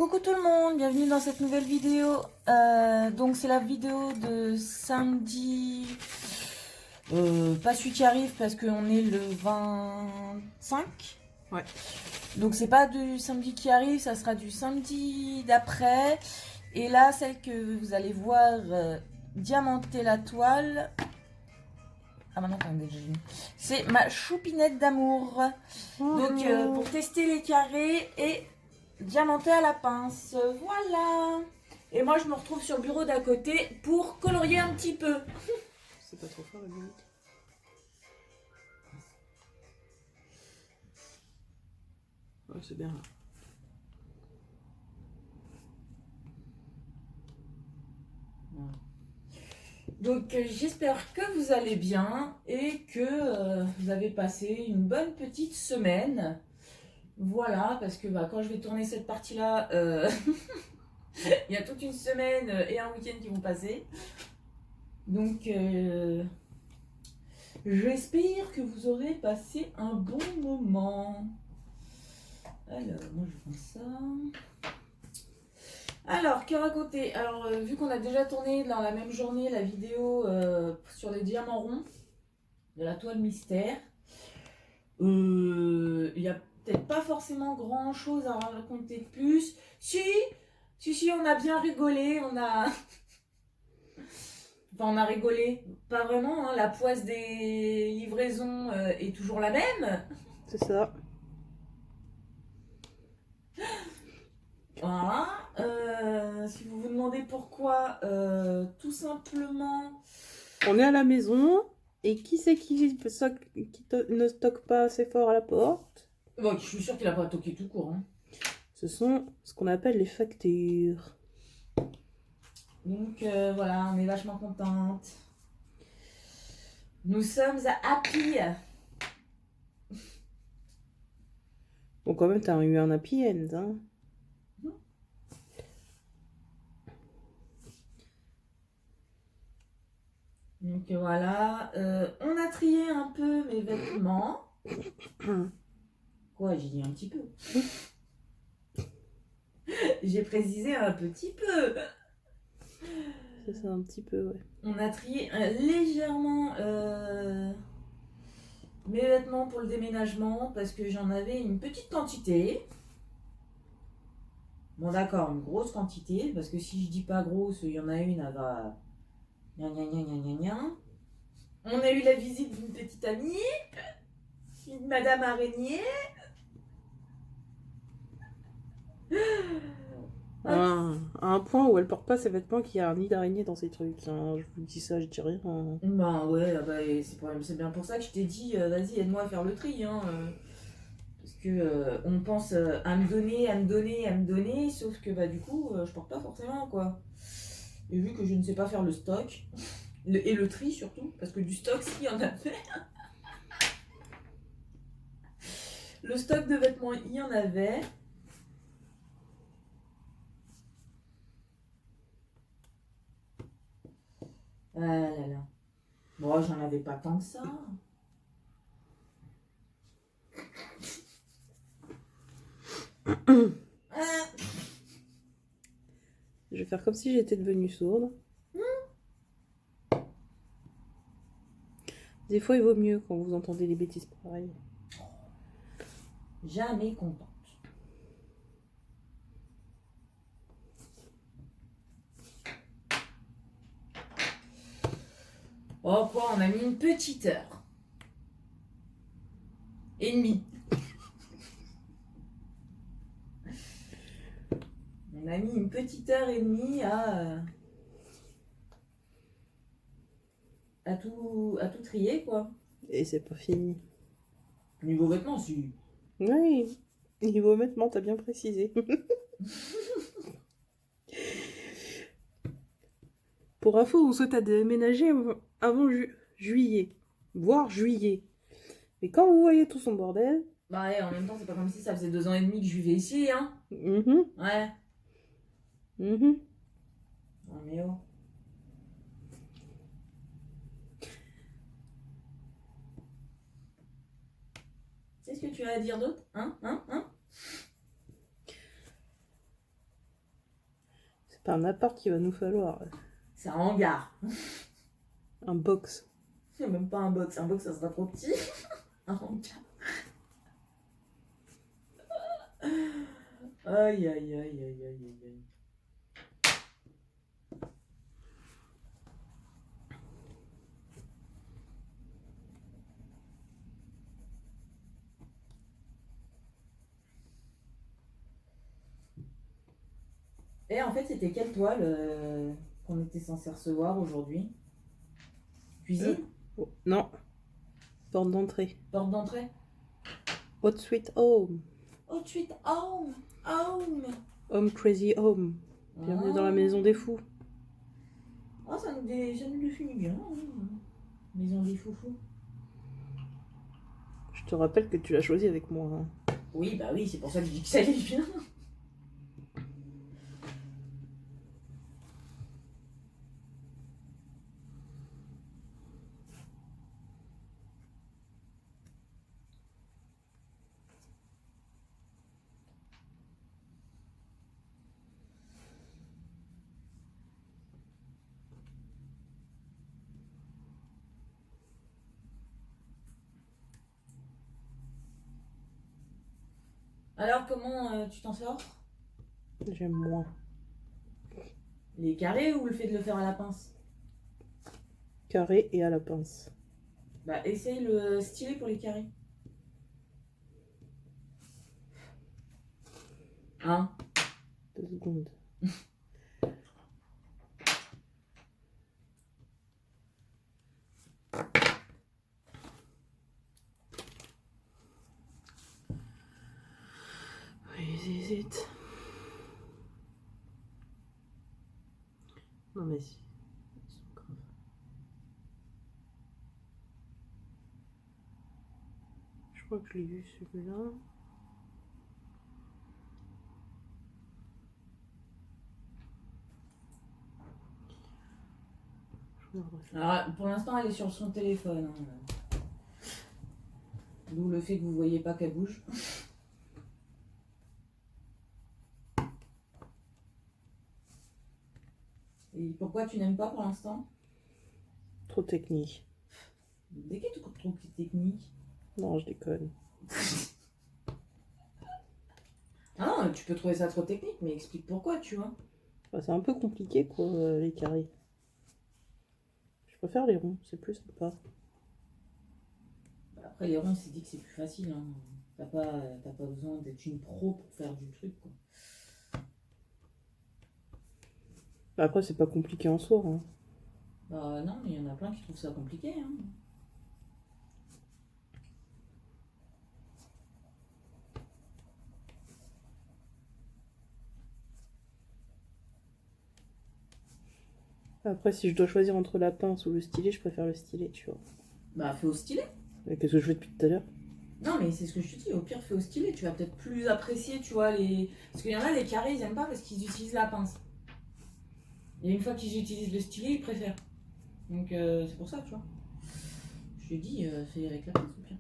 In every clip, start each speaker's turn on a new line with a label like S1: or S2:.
S1: Coucou tout le monde, bienvenue dans cette nouvelle vidéo. Donc c'est la vidéo de samedi, pas celui qui arrive parce qu'on est le 25.
S2: Ouais.
S1: Donc c'est pas du samedi qui arrive, ça sera du samedi d'après. Et là, celle que vous allez voir diamanter la toile. Ah maintenant attendez, c'est ma choupinette d'amour. Donc pour tester les carrés et diamanté à la pince, voilà. Et moi je me retrouve sur le bureau d'à côté pour colorier un petit peu.
S2: C'est pas trop fort la limite. Ouais, c'est bien là.
S1: Donc j'espère que vous allez bien et que vous avez passé une bonne petite semaine. Voilà, parce que quand je vais tourner cette partie-là, il y a toute une semaine et un week-end qui vont passer. Donc j'espère que vous aurez passé un bon moment. Alors, moi je fais ça. Alors, que raconter? Alors, vu qu'on a déjà tourné dans la même journée la vidéo sur les diamants ronds de la toile mystère, il n'y a peut-être pas forcément grand chose à raconter de plus. Si, on a bien rigolé, on a. Enfin, on a rigolé, pas vraiment, hein, la poisse des livraisons est toujours la même.
S2: C'est ça.
S1: Voilà. Si vous vous demandez pourquoi, tout simplement.
S2: On est à la maison. Et qui c'est qui ne stocke pas assez fort à la porte?
S1: Bon, je suis sûre qu'il a pas toqué tout court. Hein.
S2: Ce sont ce qu'on appelle les factures.
S1: Donc voilà, on est vachement contente. Nous sommes à happy.
S2: Bon, quand même, t'as eu un happy end, hein.
S1: Donc voilà, on a trié un peu mes vêtements. Quoi, j'ai dit un petit peu. J'ai précisé un petit peu.
S2: C'est ça, un petit peu, ouais.
S1: On a trié légèrement mes vêtements pour le déménagement parce que j'en avais une petite quantité. Bon d'accord, une grosse quantité, parce que si je dis pas grosse, il y en a une, elle va... Gna gna gna gna gna gna. On a eu la visite d'une petite amie, une madame araignée.
S2: À un point où elle porte pas ses vêtements qu'il y a un nid d'araignée dans ses trucs, hein. Je vous dis ça, je dis rien.
S1: Bah ouais, c'est bien pour ça que je t'ai dit, vas-y, aide-moi à faire le tri. Hein, parce que on pense à me donner, à me donner, à me donner, sauf que bah du coup, je porte pas forcément quoi. Et vu que je ne sais pas faire le stock, et le tri surtout, parce que du stock, s'il y en a fait. Le stock de vêtements, il y en avait. Ah là là. Bon, j'en avais pas tant que ça.
S2: Je vais faire comme si j'étais devenue sourde. Des fois, il vaut mieux quand vous entendez des bêtises pareilles.
S1: Jamais contente. Oh quoi, on a mis une petite heure. Et demie. On a mis une petite heure et demie à tout trier quoi.
S2: Et c'est pas fini.
S1: Niveau vêtements, si.
S2: Oui, niveau vêtements, t'as bien précisé. Pour info, on souhaite à déménager avant juillet, voire juillet. Mais quand vous voyez tout son bordel...
S1: Bah ouais, en même temps, c'est pas comme si ça faisait 2 ans et demi que je vivais ici, hein. Ouais. Non mais oh. C'est ce que tu as à dire d'autre? Hein?
S2: C'est pas un appart qu'il va nous falloir.
S1: C'est un hangar.
S2: Un box.
S1: C'est même pas un box. Un box, ça sera trop petit. Un hangar. Aïe, aïe, aïe, aïe, aïe, aïe, aïe. Et en fait, c'était quelle toile qu'on était censé recevoir aujourd'hui? Cuisine?
S2: Oh, non. Porte d'entrée.
S1: Porte d'entrée?
S2: Hot Sweet Home.
S1: Oh, suite home! Home!
S2: Home Crazy Home. Bienvenue dans la maison des fous.
S1: Oh, ça nous définit bien. Hein. Maison des foufous.
S2: Je te rappelle que tu l'as choisi avec moi. Hein.
S1: Oui, bah oui, c'est pour ça que je dis que ça allait bien. Alors, comment tu t'en sors?
S2: J'aime moins.
S1: Les carrés ou le fait de le faire à la pince?
S2: Carré et à la pince.
S1: Bah, essaye le stylet pour les carrés. Hein?
S2: 2 secondes. Hésite. Non mais si. Je crois que je l'ai vu celui-là. Je regarde.
S1: Alors, pour l'instant, elle est sur son téléphone. Hein. D'où le fait que vous voyez pas qu'elle bouge. Et pourquoi tu n'aimes pas pour l'instant?
S2: Trop technique.
S1: Dès que tu trouves technique.
S2: Non, je déconne.
S1: Ah non, tu peux trouver ça trop technique, mais explique pourquoi, tu vois.
S2: Bah, c'est un peu compliqué quoi, les carrés. Je préfère les ronds, c'est plus sympa.
S1: Après, les ronds, c'est dit que c'est plus facile. Hein. T'as pas besoin d'être une pro pour faire du truc, quoi.
S2: Bah, après, c'est pas compliqué en soi. Hein.
S1: Bah non, mais il y en a plein qui trouvent ça compliqué. Hein.
S2: Après, si je dois choisir entre la pince ou le stylet, je préfère le stylet, tu vois.
S1: Bah fais au stylet.
S2: Et qu'est-ce que je fais depuis tout à l'heure?
S1: Non, mais c'est ce que je te dis. Au pire, fais au stylet. Tu vas peut-être plus apprécier, tu vois, les... Parce qu'il y en a, les carrés, ils aiment pas parce qu'ils utilisent la pince. Et une fois qu'ils utilisent le stylet, ils préfèrent. Donc c'est pour ça, tu vois. Je te dis, fais avec la pince au pire.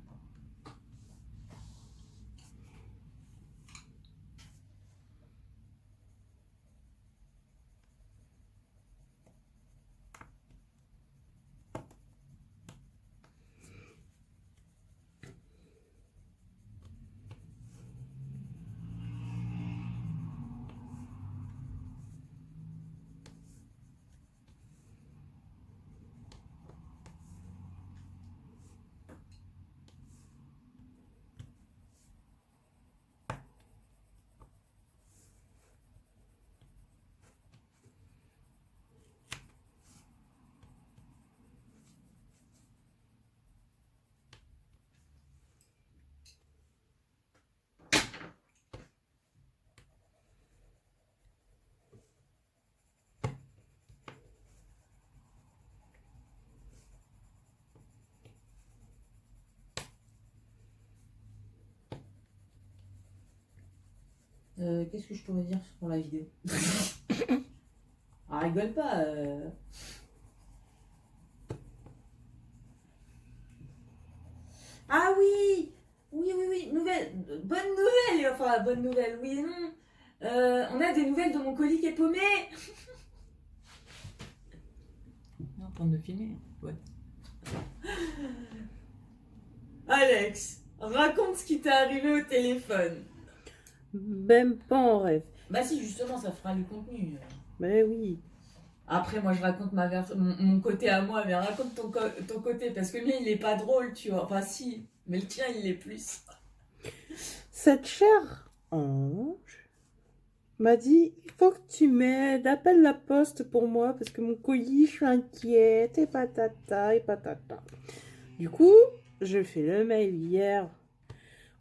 S1: Qu'est-ce que je pourrais dire pour la vidéo? Ah, rigole pas. Ah oui! Oui, oui, oui, nouvelle, bonne nouvelle, enfin bonne nouvelle, oui et non. On a des nouvelles de mon colis qui est paumé. On est en train de filmer. Ouais. Alex, raconte ce qui t'est arrivé au téléphone.
S2: Même pas en rêve.
S1: Bah si, justement, ça fera le contenu.
S2: Mais oui.
S1: Après, moi, je raconte mon côté à moi, mais raconte ton côté, parce que lui, il est pas drôle, tu vois. Enfin, si, mais le tien, il l'est plus.
S2: Cette chère ange m'a dit, il faut que tu m'aides, appelle la poste pour moi, parce que mon colis, je suis inquiète, et patata, et patata. Du coup, je fais le mail hier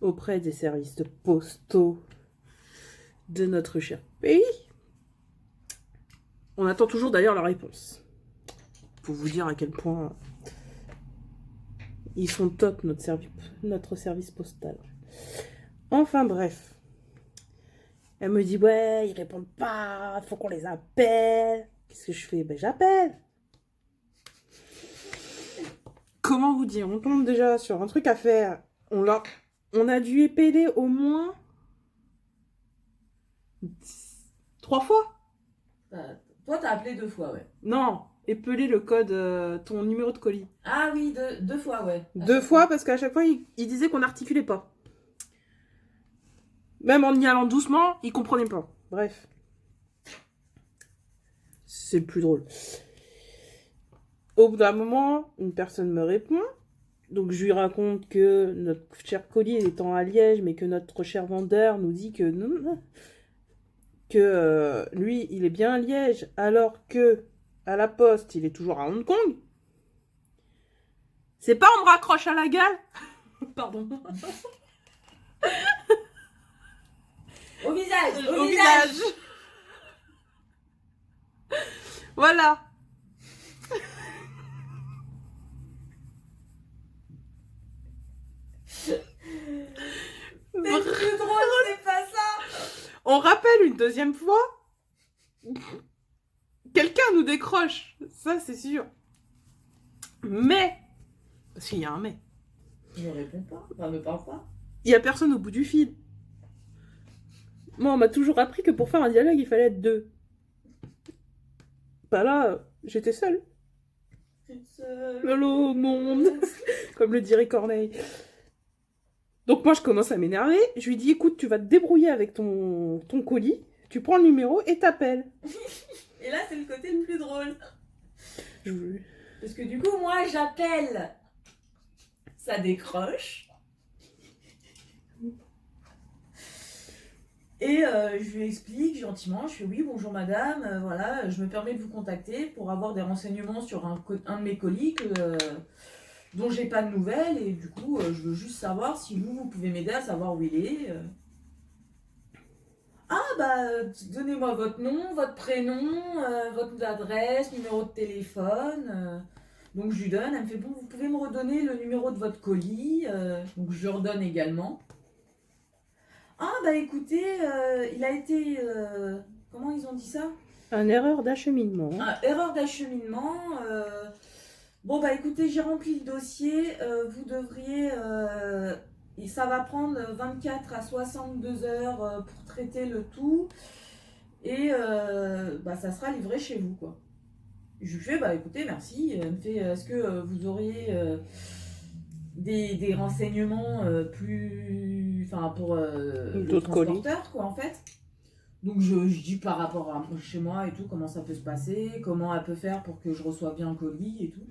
S2: auprès des services postaux de notre cher pays. On attend toujours d'ailleurs la réponse. Pour vous dire à quel point ils sont top, notre service postal. Enfin bref. Elle me dit, ouais, ils répondent pas, il faut qu'on les appelle. Qu'est-ce que je fais? Ben j'appelle. Comment vous dire? On tombe déjà sur un truc à faire. On a dû épeler au moins 3 fois.
S1: Toi, t'as appelé 2 fois, ouais.
S2: Non, épeler le code, ton numéro de colis.
S1: Ah oui, 2 fois, ouais.
S2: 2 fois parce qu'à chaque fois, il disait qu'on n'articulait pas. Même en y allant doucement, il comprenait pas. Bref. C'est le plus drôle. Au bout d'un moment, une personne me répond. Donc je lui raconte que notre cher colis étant à Liège, mais que notre cher vendeur nous dit que non, que lui, il est bien à Liège, alors que à la poste, il est toujours à Hong Kong. C'est pas on me raccroche à la gale. Pardon.
S1: Au visage,
S2: Au visage. Voilà.
S1: C'est plus drôle, c'est pas ça.
S2: On rappelle une deuxième fois. Quelqu'un nous décroche, ça c'est sûr. Mais, parce qu'il y a un mais.
S1: Il ne répond pas, enfin, ne parle pas.
S2: Il y a personne au bout du fil. Moi, on m'a toujours appris que pour faire un dialogue, il fallait être 2. Bah là, j'étais seule. Hello, monde. Comme le dirait Corneille. Donc moi, je commence à m'énerver. Je lui dis, écoute, tu vas te débrouiller avec ton colis. Tu prends le numéro et t'appelles.
S1: Et là, c'est le côté le plus drôle.
S2: Je...
S1: Parce que du coup, moi, j'appelle. Ça décroche. Et je lui explique gentiment, je fais oui, bonjour madame, voilà, je me permets de vous contacter pour avoir des renseignements sur un de mes colis dont j'ai pas de nouvelles et du coup, je veux juste savoir si vous pouvez m'aider à savoir où il est. Ah bah, donnez-moi votre nom, votre prénom, votre adresse, numéro de téléphone. Donc je lui donne, elle me fait bon, vous pouvez me redonner le numéro de votre colis. Donc je lui redonne également. Ah bah écoutez, il a été... comment ils ont dit ça?
S2: Une erreur d'acheminement.
S1: Erreur d'acheminement. Bon bah écoutez, j'ai rempli le dossier. Vous devriez... et ça va prendre 24 à 62 heures pour traiter le tout. Et bah ça sera livré chez vous, quoi. Je lui fais, bah écoutez, merci. Elle me fait, est-ce que vous auriez... des renseignements plus... Enfin, pour le transporteur, quoi, en fait. Donc, je dis par rapport à chez moi et tout, comment ça peut se passer, comment elle peut faire pour que je reçoive bien le colis et tout.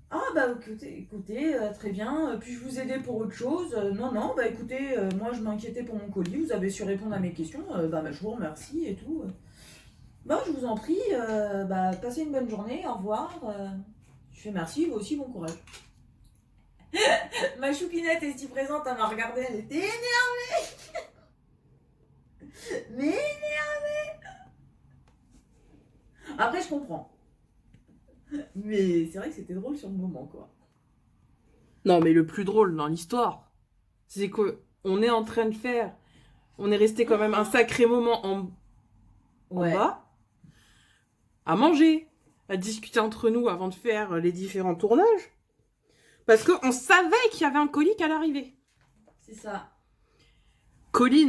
S1: Ah, bah, écoutez très bien. Puis-je vous aider pour autre chose? Non, non, bah, écoutez, moi, je m'inquiétais pour mon colis. Vous avez su répondre à mes questions. Bah, je vous remercie et tout. Bah, je vous en prie. Bah, passez une bonne journée. Au revoir. Je fais merci. Vous aussi, bon courage. Ma choupinette est si présente à m'a regardé, elle était énervée. Mais énervée. Après, je comprends. Mais c'est vrai que c'était drôle sur le moment, quoi.
S2: Non, mais le plus drôle dans l'histoire, c'est qu'on est en train de faire... On est resté quand même un sacré moment en bas, à manger, à discuter entre nous avant de faire les différents tournages. Parce qu'on savait qu'il y avait un colis qui allait arriver.
S1: C'est ça.
S2: colis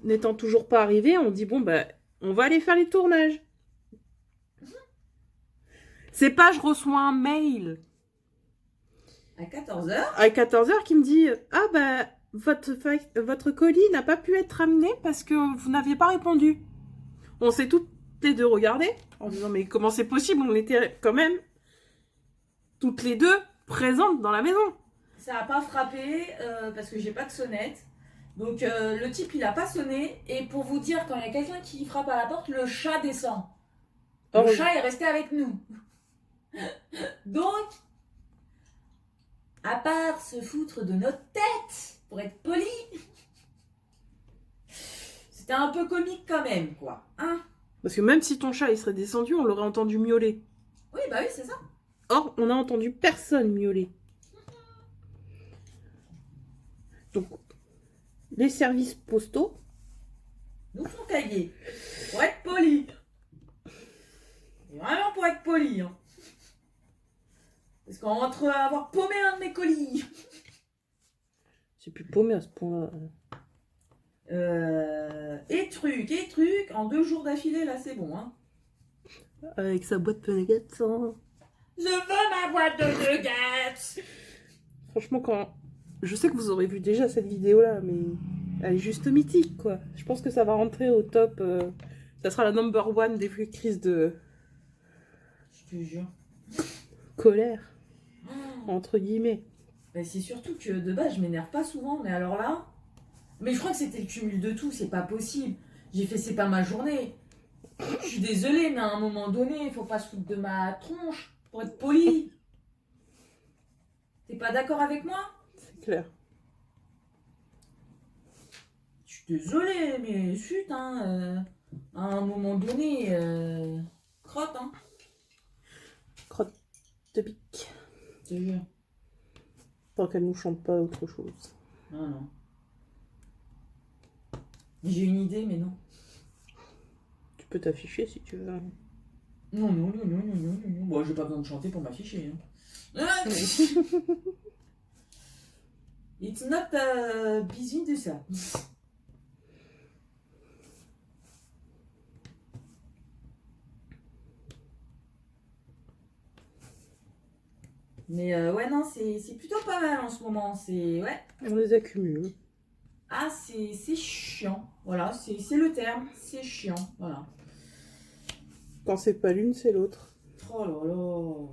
S2: n'étant toujours pas arrivé, on dit bon, bah, on va aller faire les tournages. C'est pas, je reçois un mail
S1: À 14h.
S2: à 14h qui me dit ah, bah, votre colis n'a pas pu être amené parce que vous n'aviez pas répondu. On s'est toutes les deux regardées en disant mais comment c'est possible? On était quand même toutes les deux présentes dans la maison.
S1: Ça n'a pas frappé parce que j'ai pas de sonnette. Donc le type il a pas sonné. Et pour vous dire, quand il y a quelqu'un qui frappe à la porte, le chat descend. Le
S2: Oh,
S1: chat est resté avec nous. Donc, à part se foutre de notre tête, pour être poli, c'était un peu comique quand même, quoi. Hein?
S2: parce que même si ton chat il serait descendu, on l'aurait entendu miauler.
S1: Oui, bah oui, c'est ça.
S2: Or, on n'a entendu personne miauler. Donc, les services postaux
S1: Nous sont taillés. Pour être poli. Et vraiment pour être poli. Hein. Parce qu'entre avoir paumé un de mes colis.
S2: C'est plus paumé à ce point-là.
S1: Et truc, en 2 jours d'affilée, là c'est bon. Hein.
S2: Avec sa boîte de nuggets. Hein.
S1: Je veux ma boîte de nuggets.
S2: Franchement, quand... Je sais que vous aurez vu déjà cette vidéo-là, mais elle est juste mythique, quoi. Je pense que ça va rentrer au top. Ça sera la number one des crises de
S1: Je te jure.
S2: colère, entre guillemets.
S1: Ben, c'est surtout que de base, je m'énerve pas souvent, mais alors là. Mais je crois que c'était le cumul de tout, c'est pas possible. J'ai fait, c'est pas ma journée. Je suis désolée, mais à un moment donné, il faut pas se foutre de ma tronche pour être poli. T'es pas d'accord avec moi?
S2: C'est clair.
S1: Je suis désolée, mais chut, hein. À un moment donné, crotte, hein.
S2: Crotte de bique.
S1: Je te jure.
S2: Tant qu'elle nous chante pas autre chose.
S1: Non, non. J'ai une idée, mais non.
S2: Tu peux t'afficher si tu veux.
S1: Non, non, non, non, non, non, non. Bon, j'ai pas besoin de chanter pour m'afficher. Hein. It's not besoin de ça. Mais ouais, non, c'est plutôt pas mal en ce moment. C'est ouais.
S2: On les accumule.
S1: Ah, c'est chiant. Voilà, c'est le terme. C'est chiant. Voilà.
S2: Quand c'est pas l'une, c'est l'autre.
S1: Oh là là.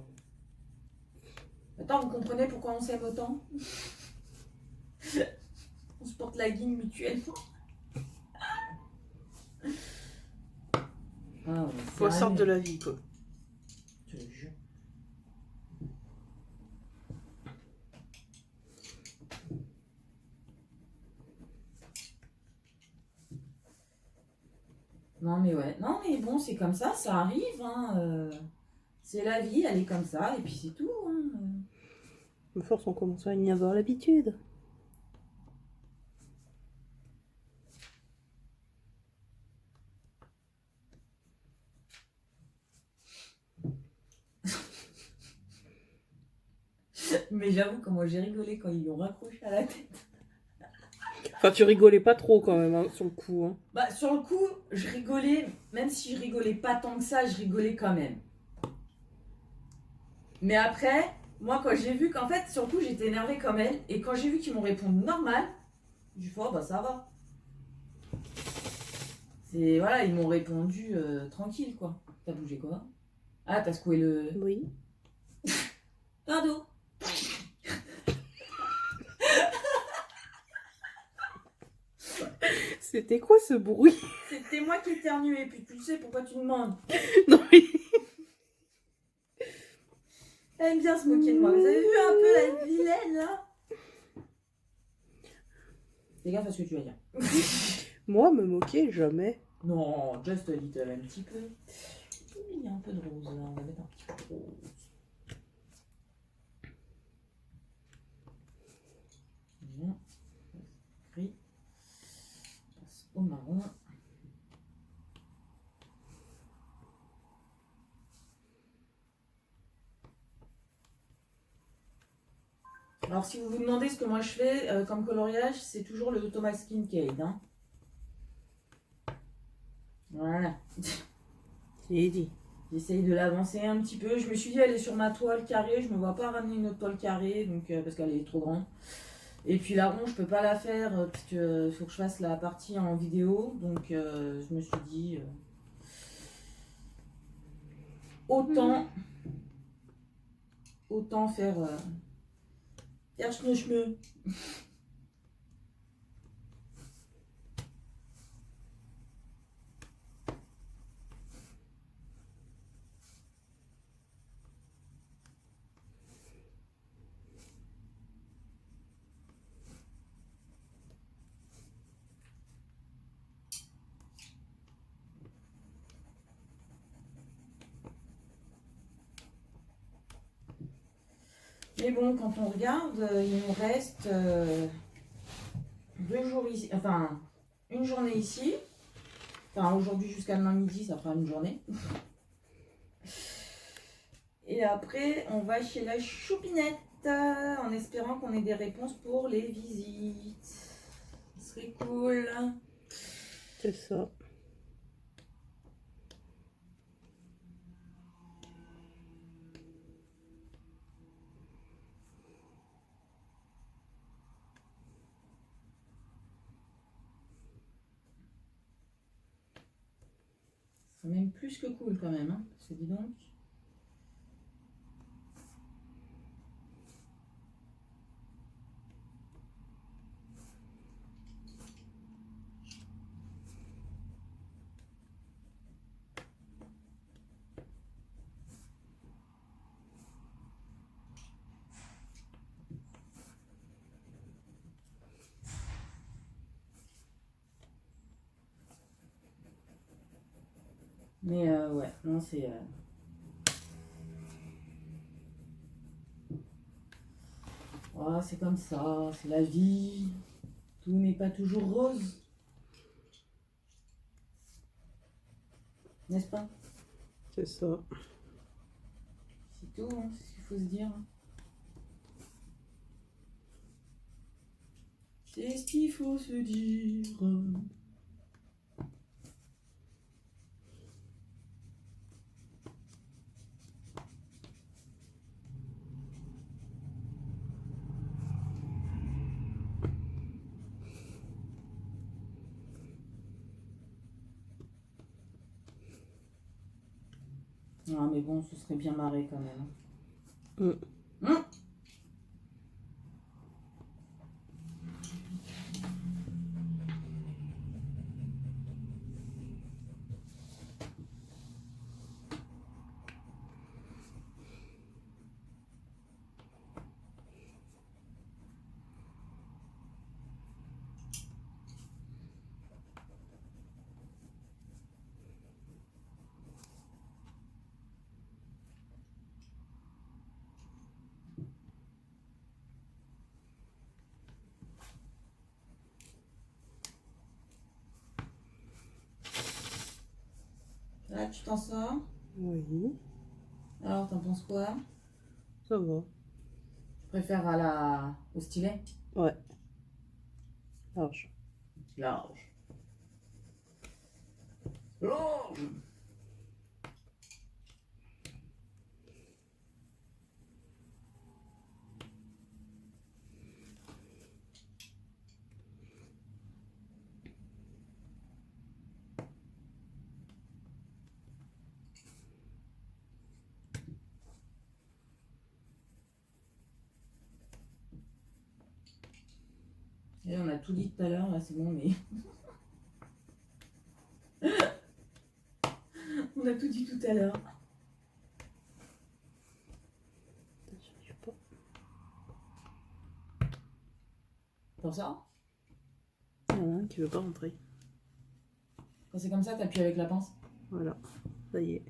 S1: Attends, vous comprenez pourquoi on s'aime autant? On se porte la guine mutuellement. Ah, ouais,
S2: Faut sortir de la vie, quoi.
S1: Je te jure. Non mais ouais, non mais bon c'est comme ça arrive, hein. C'est la vie, elle est comme ça et puis c'est tout. Hein.
S2: De force, on commence à y avoir l'habitude.
S1: Mais j'avoue comment j'ai rigolé quand ils l'ont raccroché à la tête.
S2: Enfin, tu rigolais pas trop quand même, hein, sur le coup. Hein.
S1: Bah sur le coup, je rigolais, même si je rigolais pas tant que ça, je rigolais quand même. Mais après, moi quand j'ai vu qu'en fait, sur le coup j'étais énervée comme elle, et quand j'ai vu qu'ils m'ont répondu normal, j'ai fait oh bah ça va. C'est voilà, ils m'ont répondu tranquille quoi. T'as bougé quoi? Ah t'as secoué le...
S2: Oui.
S1: Pardon.
S2: C'était quoi ce bruit?
S1: C'était moi qui éternuais, puis tu sais pourquoi tu demandes.
S2: Non mais...
S1: Elle aime bien se moquer de moi. Vous avez vu un peu la vilaine là? Fais gaffe à ce que tu vas dire.
S2: Moi, me moquer, jamais.
S1: Non, just a little, un petit peu. Il y a un peu de rose là, on va mettre un petit peu de rose. Bien. Gris. On passe au marron. Alors, si vous vous demandez ce que moi je fais comme coloriage, c'est toujours le Thomas Kincaid. Hein. Voilà.
S2: J'ai dit.
S1: J'essaye de l'avancer un petit peu. Je me suis dit, elle est sur ma toile carrée. Je me vois pas ramener une autre toile carrée donc, parce qu'elle est trop grande. Et puis la ronde, je peux pas la faire parce qu'il faut que je fasse la partie en vidéo. Donc, je me suis dit, autant faire schmeu. Mais bon, quand on regarde, il nous reste 2 jours ici, enfin une journée ici. Enfin aujourd'hui jusqu'à demain midi, ça fera une journée. Et après, on va chez la choupinette en espérant qu'on ait des réponses pour les visites. Ce serait cool.
S2: C'est ça.
S1: C'est même plus que cool quand même, hein, parce que dis donc. Mais ouais, non, c'est... Oh, c'est comme ça, c'est la vie. Tout n'est pas toujours rose. N'est-ce pas?
S2: C'est ça.
S1: C'est tout, hein, c'est ce qu'il faut se dire. C'est ce qu'il faut se dire. Ah, mais bon, ce serait bien marré quand même. Hum. Là, tu t'en sors?
S2: Oui.
S1: Alors, t'en penses quoi?
S2: Ça va.
S1: Tu préfères au stylet?
S2: Ouais. Large.
S1: Large. Large. Et on a tout dit tout à l'heure, là, c'est bon, mais... on a tout dit tout à l'heure.
S2: J'arrive pas.
S1: Pour ça?
S2: Il y en a un qui veut pas rentrer.
S1: Quand c'est comme ça, t'appuies avec la pince.
S2: Voilà. Ça y est.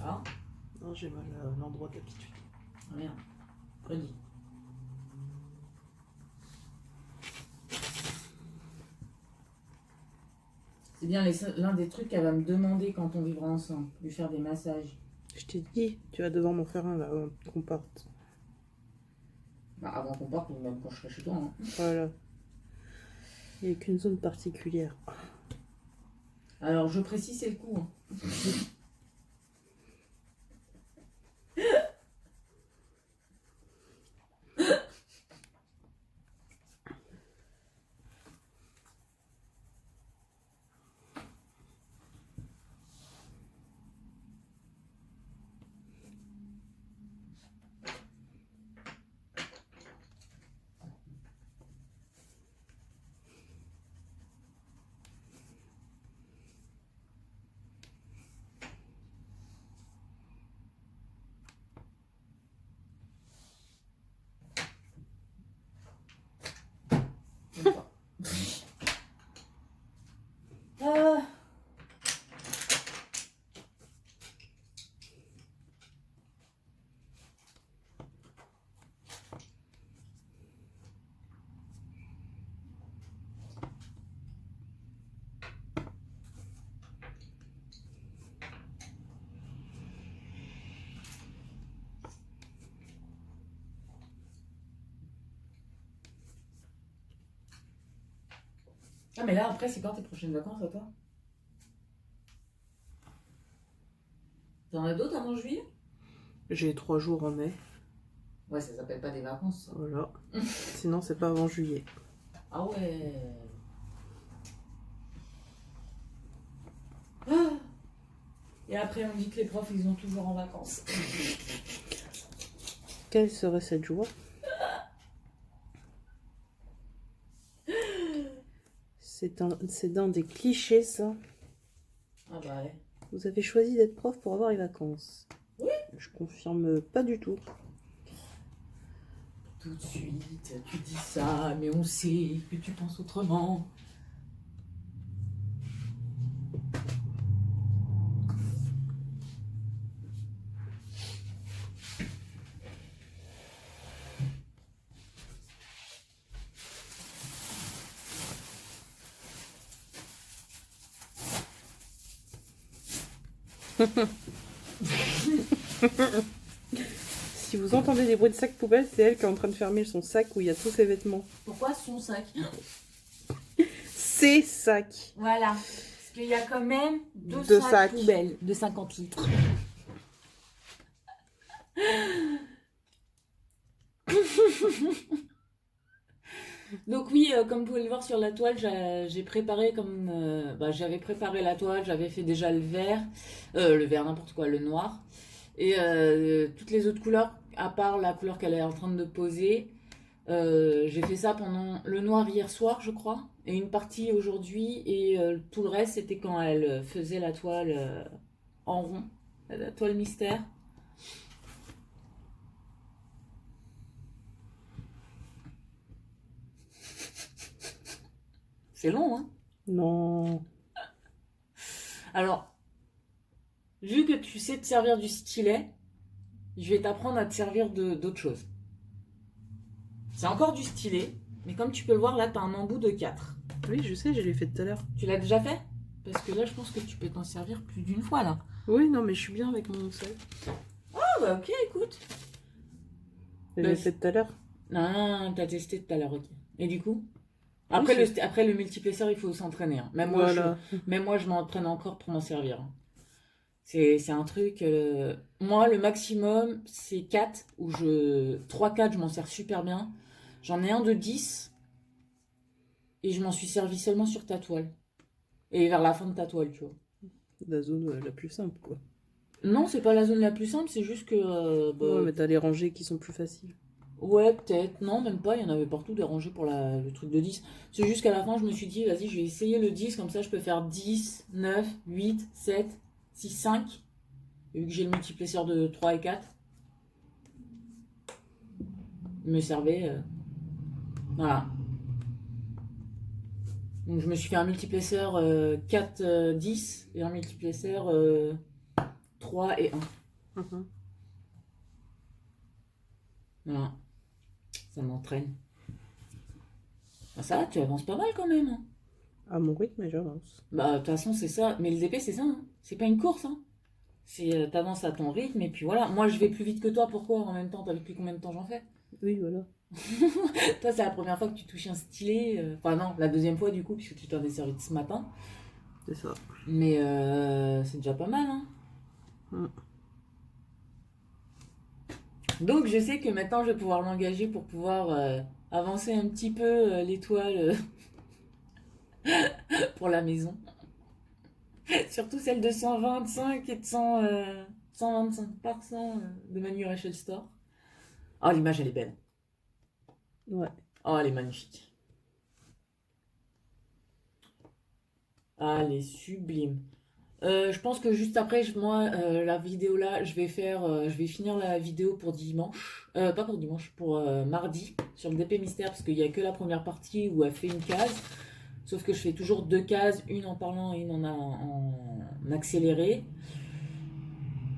S1: Ça.
S2: Non, j'ai mal à l'endroit d'habitude.
S1: Ah merde. Redis. C'est bien l'un des trucs qu'elle va me demander quand on vivra ensemble. Lui faire des massages.
S2: Je t'ai dit, tu vas devoir m'en faire un là, avant qu'on parte.
S1: Bah, avant qu'on parte, ou même quand je serai chez toi. Hein.
S2: Voilà. Il n'y a qu'une zone particulière.
S1: Alors, je précise, c'est le coup. Hein. Ah. Ah, mais là, après, c'est quand tes prochaines vacances à toi? T'en as d'autres avant juillet?
S2: J'ai 3 jours en mai.
S1: Ouais, ça s'appelle pas des vacances, ça.
S2: Voilà. Sinon, c'est pas avant juillet.
S1: Ah ouais. Ah. Et après, on dit que les profs, ils ont toujours en vacances.
S2: Quelle serait cette joie? C'est dans des clichés, ça.
S1: Ah bah ouais.
S2: Vous avez choisi d'être prof pour avoir les vacances.
S1: Oui.
S2: Je confirme pas du tout.
S1: Tout de suite, tu dis ça, mais on sait que tu penses autrement.
S2: Si vous entendez des bruits de sac poubelle, c'est elle qui est en train de fermer son sac où il y a tous ses vêtements.
S1: Pourquoi son sac?
S2: Ses sacs.
S1: Voilà. Parce qu'il y a quand même deux
S2: Deux
S1: sacs
S2: sacs.
S1: poubelles de 50 litres. Donc oui, comme vous pouvez le voir sur la toile, j'ai préparé comme... j'avais préparé la toile, j'avais fait déjà le vert n'importe quoi, le noir. Et toutes les autres couleurs, à part la couleur qu'elle est en train de poser, j'ai fait ça pendant le noir hier soir, je crois, et une partie aujourd'hui, et tout le reste, c'était quand elle faisait la toile en rond, la toile mystère. C'est long, hein?
S2: Non.
S1: Alors, vu que tu sais te servir du stylet, je vais t'apprendre à te servir d'autres choses. C'est encore du stylet, mais comme tu peux le voir, là, tu as un embout de 4.
S2: Oui, je sais, je l'ai fait tout à l'heure.
S1: Tu l'as déjà fait? Parce que là, je pense que tu peux t'en servir plus d'une fois, là.
S2: Oui, non, mais je suis bien avec mon seul.
S1: Ah bah ok, écoute.
S2: Je l'ai fait tout à l'heure.
S1: Non, t'as testé tout à l'heure, ok. Et du coup? Après,
S2: Oui,
S1: après le multiplesseur, il faut s'entraîner. Hein. Même
S2: voilà.
S1: moi, je m'entraîne encore pour m'en servir. Hein. C'est un truc... Moi, le maximum, c'est 4, où 3-4, je m'en sers super bien. J'en ai un de 10, et je m'en suis servi seulement sur ta toile. Et vers la fin de ta toile, tu vois.
S2: La zone la plus simple, quoi.
S1: Non, c'est pas la zone la plus simple, c'est juste que...
S2: Ouais, mais t'as les rangées qui sont plus faciles.
S1: Ouais, peut-être. Non, même pas. Il y en avait partout des rangées pour le truc de 10. C'est juste qu'à la fin, je me suis dit, vas-y, je vais essayer le 10. Comme ça, je peux faire 10, 9, 8, 7, 6, 5. Et vu que j'ai le multiplesseur de 3 et 4, il me servait. Voilà. Donc, je me suis fait un multiplesseur 4, 10 et un multiplesseur 3 et 1.
S2: Mhm.
S1: Voilà. Ça m'entraîne. Ah, ça va, tu avances pas mal quand même. Hein.
S2: À mon rythme, j'avance.
S1: Bah, de toute façon, c'est ça. Mais le DP, c'est ça. Hein. C'est pas une course. Hein. C'est t'avances à ton rythme et puis voilà. Moi, je vais plus vite que toi. Pourquoi en même temps? T'as vu depuis combien de temps j'en fais?
S2: Oui, voilà.
S1: Toi, c'est la première fois que tu touches un stylet. Enfin, non, la deuxième fois du coup, puisque tu t'en es servi ce matin.
S2: C'est ça.
S1: Mais c'est déjà pas mal. Hein.
S2: Mm.
S1: Donc, je sais que maintenant, je vais pouvoir l'engager pour pouvoir avancer un petit peu l'étoile pour la maison. Surtout celle de 125 et de 125% de Manu Rachel Store. Oh, l'image, elle est belle.
S2: Ouais.
S1: Oh, elle est magnifique. Ah, elle est sublime. Je pense que juste après, moi, la vidéo là, je vais finir la vidéo pour dimanche. Pas pour dimanche, pour mardi, sur le DP Mystère, parce qu'il n'y a que la première partie où elle fait une case. Sauf que je fais toujours 2 cases, une en parlant et une en accéléré.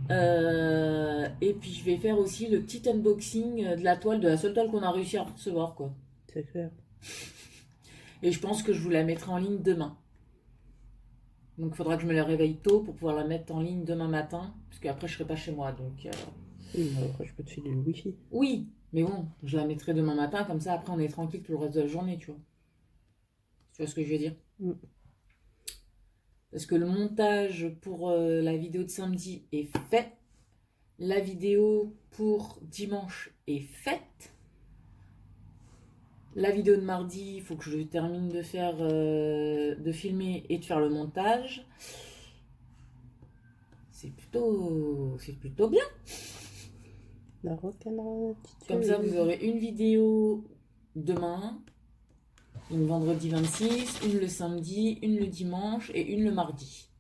S1: Et puis je vais faire aussi le petit unboxing de la toile, de la seule toile qu'on a réussi à recevoir, quoi.
S2: C'est clair.
S1: Et je pense que je vous la mettrai en ligne demain. Donc il faudra que je me la réveille tôt pour pouvoir la mettre en ligne demain matin, parce qu'après je serai pas chez moi. Donc
S2: Oui, mais après, je peux te filer le wifi.
S1: oui, mais bon, je la mettrai demain matin, comme ça après on est tranquille tout le reste de la journée, tu vois. Tu vois ce que je veux dire?
S2: Mm.
S1: Parce que le montage pour la vidéo de samedi est fait. La vidéo pour dimanche est faite. La vidéo de mardi, il faut que je termine de faire, de filmer et de faire le montage. C'est plutôt bien.
S2: La rock'n'roll attitude.
S1: Comme ça, vous aurez une vidéo demain, une vendredi 26, une le samedi, une le dimanche et une le mardi.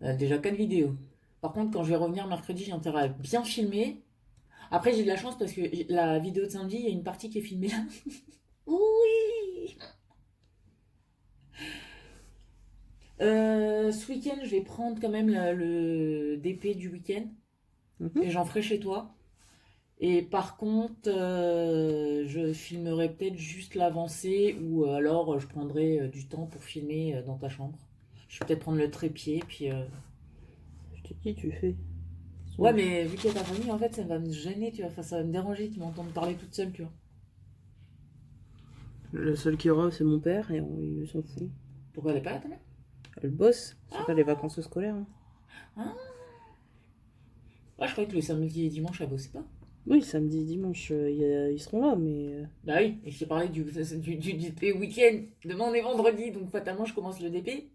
S1: Déjà 4 vidéos. Par contre, quand je vais revenir mercredi, j'ai intérêt à bien filmer. Après, j'ai de la chance parce que la vidéo de samedi, il y a une partie qui est filmée là. Oui. Ce week-end, je vais prendre quand même le DP du week-end
S2: Mhm.
S1: et j'en ferai chez toi. Et par contre, je filmerai peut-être juste l'avancée ou alors je prendrai du temps pour filmer dans ta chambre. Je vais peut-être prendre le trépied, puis...
S2: Je te dis, tu fais.
S1: Ouais, mais vu qu'il y a ta famille, en fait, ça va me gêner, tu vois. Enfin, ça va me déranger qu'ils m'entendent parler toute seule, tu vois.
S2: Le seul qui aura, c'est mon père, et il s'en fout.
S1: Pourquoi elle est pas là, ta mère?
S2: Elle bosse, c'est pas les vacances scolaires. Hein.
S1: Ah. Ouais, je croyais que le samedi et dimanche, elle bossait pas.
S2: Oui, samedi, dimanche, ils seront là, mais...
S1: Bah oui, et je t'ai parlé du DP week-end. Demain, on est vendredi, donc fatalement, je commence le DP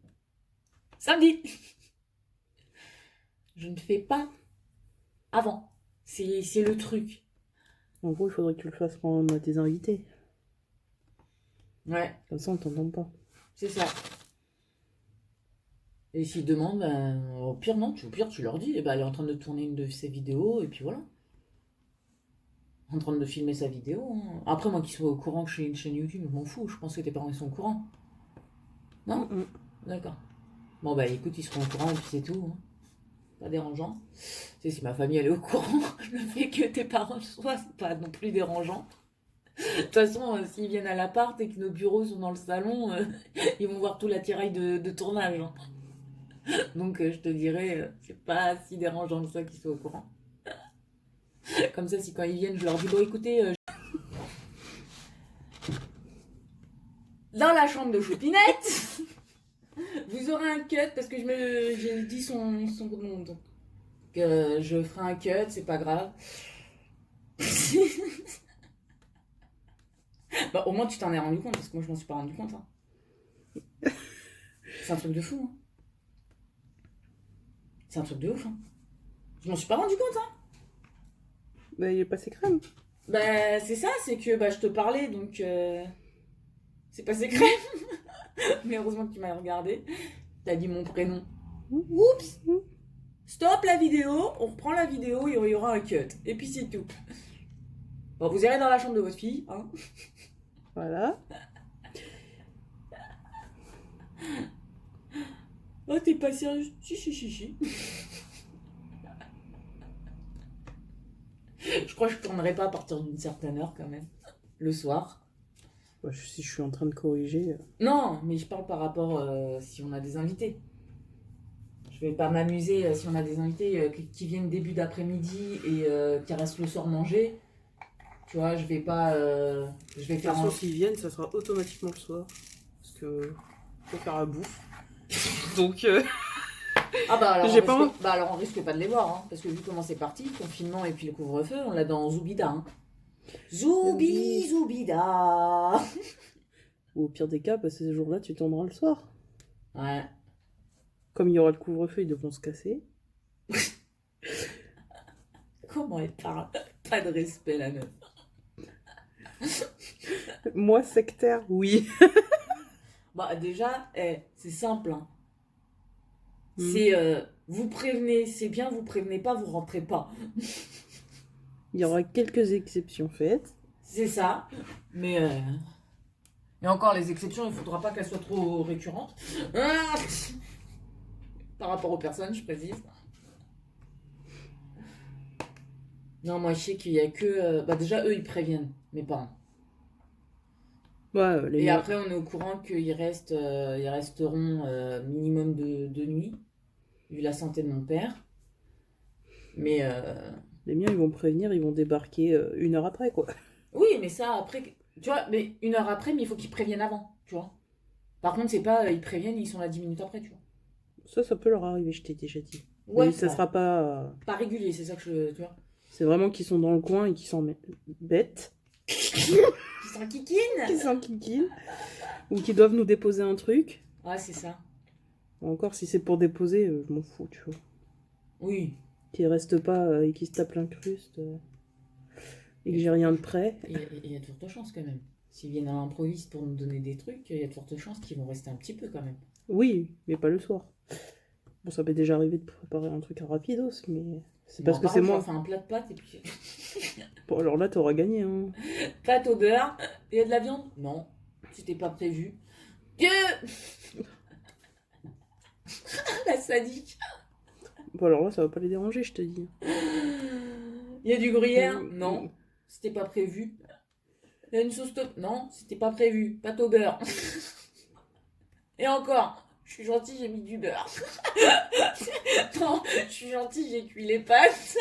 S1: samedi. Je ne fais pas avant. C'est le truc.
S2: En gros, il faudrait que tu le fasses quand on a tes invités.
S1: Ouais,
S2: Comme ça, on t'entend pas.
S1: c'est ça. Et s'ils demandent, ben, au pire, non, au pire, tu leur dis, eh ben, elle est en train de tourner une de ses vidéos, et puis voilà. En train de filmer sa vidéo. Hein. Après, moi, qu'ils soient au courant que j'ai une chaîne YouTube, je m'en fous. Je pense que tes parents, ils sont au courant. Non?
S2: Mm, mm.
S1: D'accord. Bon, bah écoute, ils seront au courant, et puis c'est tout. Hein. Pas dérangeant. Tu sais, si ma famille, elle est au courant, le fait que tes parents soient, c'est pas non plus dérangeant. De toute façon, s'ils viennent à l'appart et que nos bureaux sont dans le salon, ils vont voir tout l'attirail de tournage. Hein. Donc, je te dirais, c'est pas si dérangeant que ça qu'ils soient au courant. Comme ça, si quand ils viennent, je leur dis, bon, écoutez, dans la chambre de Choupinette, vous aurez un cut parce que j'ai dit son nom. Donc, je ferai un cut, c'est pas grave. Bah, au moins, tu t'en es rendu compte parce que moi, je m'en suis pas rendu compte. Hein. C'est un truc de fou. Hein. C'est un truc de ouf. Hein. Je m'en suis pas rendu compte. Hein.
S2: Bah, il est passé crème.
S1: Bah, c'est ça, c'est que bah, je te parlais donc. C'est pas secret. Mais heureusement que tu m'as regardé. T'as dit mon prénom. Oups! Stop la vidéo, on reprend la vidéo et il y aura un cut. Et puis c'est tout. Bon, vous irez dans la chambre de votre fille. Hein.
S2: Voilà.
S1: Oh, t'es pas sérieux? Si. Je crois que je tournerai pas à partir d'une certaine heure quand même. Le soir.
S2: Bah, si je suis en train de corriger.
S1: Non, mais je parle par rapport si on a des invités. Je vais pas m'amuser si on a des invités qui viennent début d'après-midi et qui restent le soir manger. Tu vois, je vais pas. Je vais
S2: De toute
S1: faire
S2: façon,
S1: un.
S2: s'ils viennent, ça sera automatiquement le soir. Parce que faut faire la bouffe. Donc,
S1: Ah bah alors,
S2: J'ai pas
S1: bah alors on risque pas de les voir, hein, parce que vu comment c'est parti, le confinement et puis le couvre-feu, on l'a dans Zoubida. Hein.
S2: Oui.
S1: Zoubida.
S2: ou au pire des cas, bah, ces jours-là, tu tourneras le soir.
S1: Ouais.
S2: Comme il y aura le couvre-feu, ils devront se casser.
S1: Comment elle parle? Pas de respect la meuf.
S2: Moi, sectaire, oui.
S1: Bah déjà, c'est simple. Hein.
S2: Mm.
S1: C'est vous prévenez, c'est bien, vous prévenez pas, vous rentrez pas.
S2: Il y aura quelques exceptions faites.
S1: C'est ça. Mais et encore les exceptions, il faudra pas qu'elles soient trop récurrentes. Ah par rapport aux personnes, je précise. Non, moi je sais qu'il y a que. Bah déjà, eux ils préviennent, mes parents.
S2: Ouais, les
S1: Et
S2: miens.
S1: après, on est au courant qu'ils restent, ils resteront minimum de nuit, vu la santé de mon père. Mais
S2: Les miens, ils vont prévenir, ils vont débarquer 1 heure après, quoi.
S1: oui, mais ça après, tu vois, mais 1 heure après, mais il faut qu'ils préviennent avant, tu vois. Par contre, c'est pas ils préviennent, ils sont là 10 minutes après, tu vois.
S2: Ça peut leur arriver, je t'ai déjà dit.
S1: Ouais,
S2: Mais ça
S1: bah,
S2: sera pas.
S1: pas régulier, c'est ça que je. Tu vois.
S2: C'est vraiment qu'ils sont dans le coin et qu'ils sont bêtes,
S1: Ils sont kikines.
S2: qu'ils sont kikines, ou qu'ils doivent nous déposer un truc.
S1: Ouais, c'est ça.
S2: Encore si c'est pour déposer, je m'en fous, tu vois.
S1: Oui.
S2: Qu'ils restent pas et qu'ils se tapent l'incruste et que j'ai rien de prêt.
S1: Il y a de fortes chances quand même. S'ils viennent à l'improviste pour nous donner des trucs, il y a de fortes chances qu'ils vont rester un petit peu quand même.
S2: Oui, mais pas le soir. Bon, ça m'est déjà arrivé de préparer un truc à rapidos, mais c'est parce que c'est moi.
S1: On fait un plat de pâtes et puis.
S2: Bon, alors là, t'auras gagné, hein.
S1: Pâtes au beurre. Il y a de la viande? Non. C'était pas prévu. Dieu. La sadique.
S2: Bon, alors là, ça va pas les déranger, je te dis.
S1: Il y a du gruyère?
S2: Mm,
S1: Non.
S2: mm.
S1: C'était pas prévu. Il y a une sauce top? Non, c'était pas prévu. Pâte au beurre. Et encore, je suis gentille, j'ai mis du beurre. Non, je suis gentille, j'ai cuit les pâtes.